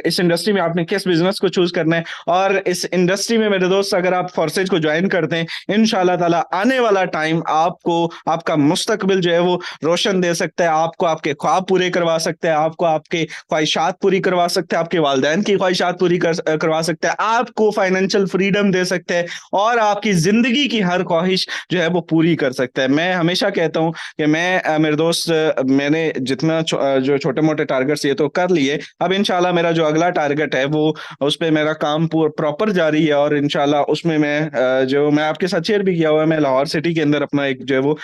इस इंडस्ट्री में आपने किस बिजनेस को चूज करना है। और इस इंडस्ट्री में मेरे दोस्त अगर आप फोर्सेज को ज्वाइन करते हैं, इंशाल्लाह ताला आने वाला टाइम आपको आपका मुस्तकबिल जो है वो रोशन दे सकता है, आपको आपके ख्वाब पूरे करवा सकता है, आपको आपके ख्वाहिशात पूरी करवा सकता है, आपके वालदैन की ख्वाहिशात पूरी करवा सकता है, आपको फाइनेंशियल फ्रीडम दे सकता है, और आपकी जिंदगी की हर ख्वाहिश जो है वो पूरी कर सकता है। मैं हमेशा कहता हूं कि मेरे दोस्त मैंने जितना जो छोटे मोटे टारगेट्स ये तो कर लिए, अब इंशाल्लाह मेरा जो अगला टारगेट है वो उस पे मेरा काम प्रॉपर जारी है, और इंशाल्लाह उसमें मैं जो मैं आपके साथ शेयर भी किया हुआ है, मैं लाहौर सिटी के अंदर अपना एक जो है वो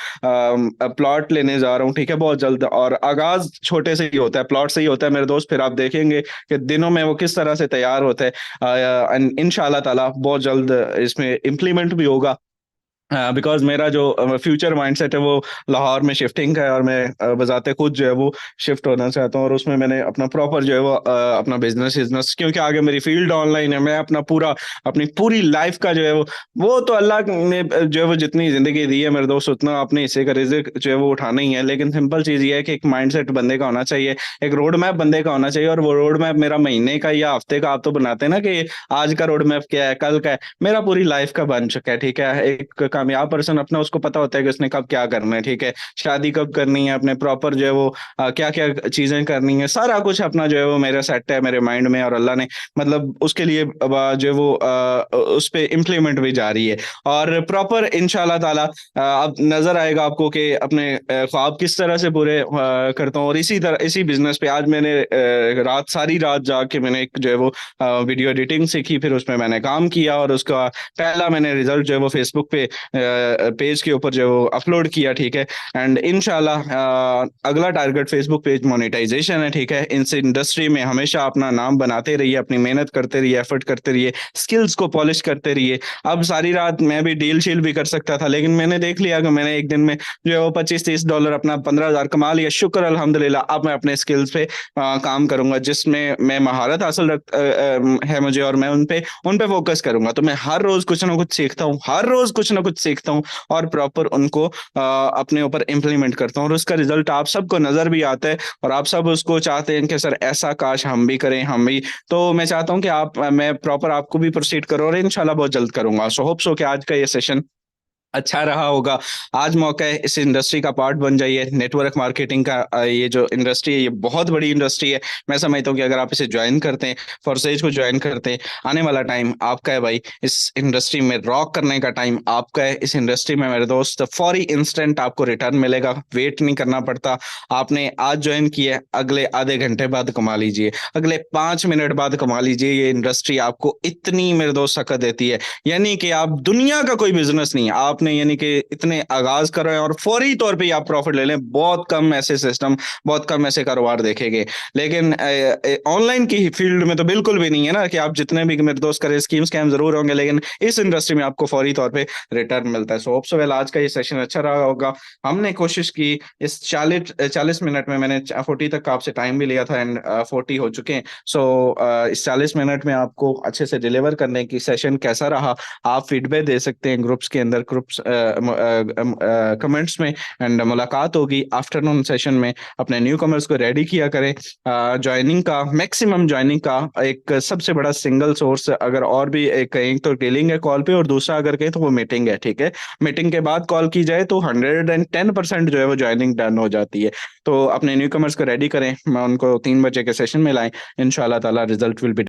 प्लॉट लेने जा रहा हूँ, ठीक है, बहुत जल्द। और आगाज छोटे से ही होता है, प्लॉट से ही होता है मेरे दोस्त, फिर आप देखेंगे कि दिनों में वो किस तरह से तैयार होता है। इंशाल्लाह ताला बहुत जल्द इसमें इम्प्लीमेंट भी होगा, बिकॉज मेरा जो फ्यूचर माइंडसेट है वो लाहौर में शिफ्टिंग का है, और मैं बजाते खुद जो है वो शिफ्ट होना चाहता हूँ, और उसमें मैंने अपना प्रॉपर जो है वो अपना बिजनेस बिजनेस, क्योंकि आगे मेरी फील्ड ऑनलाइन है, मैं अपना पूरा अपनी पूरी लाइफ का जो है वो तो अल्लाह ने जो है वो जितनी जिंदगी दी है मेरे दोस्त, उतना अपने हिस्से का रिस्क जो है वो उठाना ही है। लेकिन सिंपल चीज ये है कि एक माइंडसेट बंदे का होना चाहिए, एक रोड मैप बंदे का होना चाहिए, और वो रोड मैप मेरा महीने का या हफ्ते का, आप तो बनाते हैं ना कि आज का रोड मैप क्या है, कल का है, मेरा पूरी लाइफ का बन चुका है, ठीक है। एक कामयाब पर्सन अपना उसको पता होता है कि उसने कब क्या करना है, ठीक है, शादी कब करनी है, अपने प्रॉपर जो है वो क्या क्या चीजें करनी है, सारा कुछ अपना जो है वो मेरा सेट है मेरे माइंड में, और अल्लाह ने मतलब उसके लिए जो है वो उस पे इम्प्लीमेंट भी जारी है, और प्रॉपर इंशाल्लाह ताला अब नजर आएगा आपको कि अपने ख्वाब किस तरह से पूरे करता हूँ। और इसी तरह इसी बिजनेस पे आज मैंने सारी रात जाग के मैंने एक जो है वो वीडियो एडिटिंग सीखी, फिर उसमें मैंने काम किया, और उसका पहला मैंने रिजल्ट जो है वो फेसबुक पे पेज के ऊपर जो है वो अपलोड किया, ठीक है। एंड इंशाल्लाह अगला टारगेट फेसबुक पेज मोनेटाइजेशन है, ठीक है। इस इंडस्ट्री में हमेशा अपना नाम बनाते रहिए, अपनी मेहनत करते रहिए, एफर्ट करते रहिए, स्किल्स को पॉलिश करते रहिए। अब सारी रात मैं भी डील शील भी कर सकता था, लेकिन मैंने देख लिया कि मैंने एक दिन में जो है वो 25-30 डॉलर अपना 15,000 कमा लिया, शुक्र अल्हम्दुलिल्लाह। अब मैं अपने स्किल्स पे काम करूंगा, जिसमें मैं महारत हासिल है मुझे, और मैं उन पे फोकस करूंगा। तो मैं हर रोज कुछ ना कुछ सीखता हूँ, हर रोज कुछ ना कुछ सीखता हूँ, और प्रॉपर उनको अपने ऊपर इम्प्लीमेंट करता हूँ, और उसका रिजल्ट आप सबको नजर भी आता है, और आप सब उसको चाहते हैं कि सर ऐसा काश हम भी करें, हम भी। तो मैं चाहता हूँ कि मैं प्रॉपर आपको भी प्रोसीड करूँ, और इंशाल्लाह बहुत जल्द करूंगा। सो होप सो कि आज का ये सेशन अच्छा रहा होगा। आज मौका है, इस इंडस्ट्री का पार्ट बन जाइए। नेटवर्क मार्केटिंग का ये जो इंडस्ट्री है ये बहुत बड़ी इंडस्ट्री है। मैं समझता हूँ कि अगर आप इसे ज्वाइन करते हैं, फॉरसेज को ज्वाइन करते हैं, आने वाला टाइम आपका है भाई। इस इंडस्ट्री में रॉक करने का टाइम आपका है। इस इंडस्ट्री में मेरे दोस्त फौरी इंस्टेंट आपको रिटर्न मिलेगा, वेट नहीं करना पड़ता। आपने आज ज्वाइन किया है, अगले आधे घंटे बाद कमा लीजिए, अगले 5 मिनट बाद कमा लीजिए। ये इंडस्ट्री आपको इतनी मेरे दोस्त सकत देती है, यानी कि आप दुनिया का कोई बिजनेस नहीं है, आपने यानी कि इतने आगाज कर रहे हैं और फौरी तौर पे ही आप प्रॉफिट ले लें। बहुत कम ऐसे सिस्टम, बहुत कम ऐसे कारोबार देखेंगे। लेकिन ऑनलाइन की फील्ड में तो बिल्कुल भी नहीं है ना, कि आप जितने भी मेरे दोस्त करें, स्कीम स्कैम जरूर होंगे, लेकिन इस इंडस्ट्री में आपको फौरी तौर पे रिटर्न मिलता है। सो होप सो वेल आज का ये सेशन अच्छा रहा होगा। हमने कोशिश की इस 40 मिनट में, मैंने 40 तक का आपसे टाइम भी लिया था, एंड 40 हो चुके हैं। सो इस 40 मिनट में आपको अच्छे से डिलीवर करने की सेशन कैसा रहा, आप फीडबैक दे सकते हैं ग्रुप्स के अंदर, ग्रुप्स कमेंट्स में। एंड मुलाकात होगी आफ्टरनून सेशन में। अपने न्यू कमर्स को रेडी किया करें। ज्वाइनिंग का, मैक्सिमम ज्वाइनिंग का एक सबसे बड़ा सिंगल सोर्स, अगर और भी एक तो डीलिंग है कॉल पे, और दूसरा अगर कहें तो वो मीटिंग है, ठीक है। मीटिंग के बाद कॉल की जाए तो 110% जो है वो ज्वाइनिंग डन हो जाती है। तो अपने न्यू कमर्स को रेडी करें, मैं उनको 3 बजे के सेशन में लाएं, इंशाल्लाह ताला रिजल्ट विल बी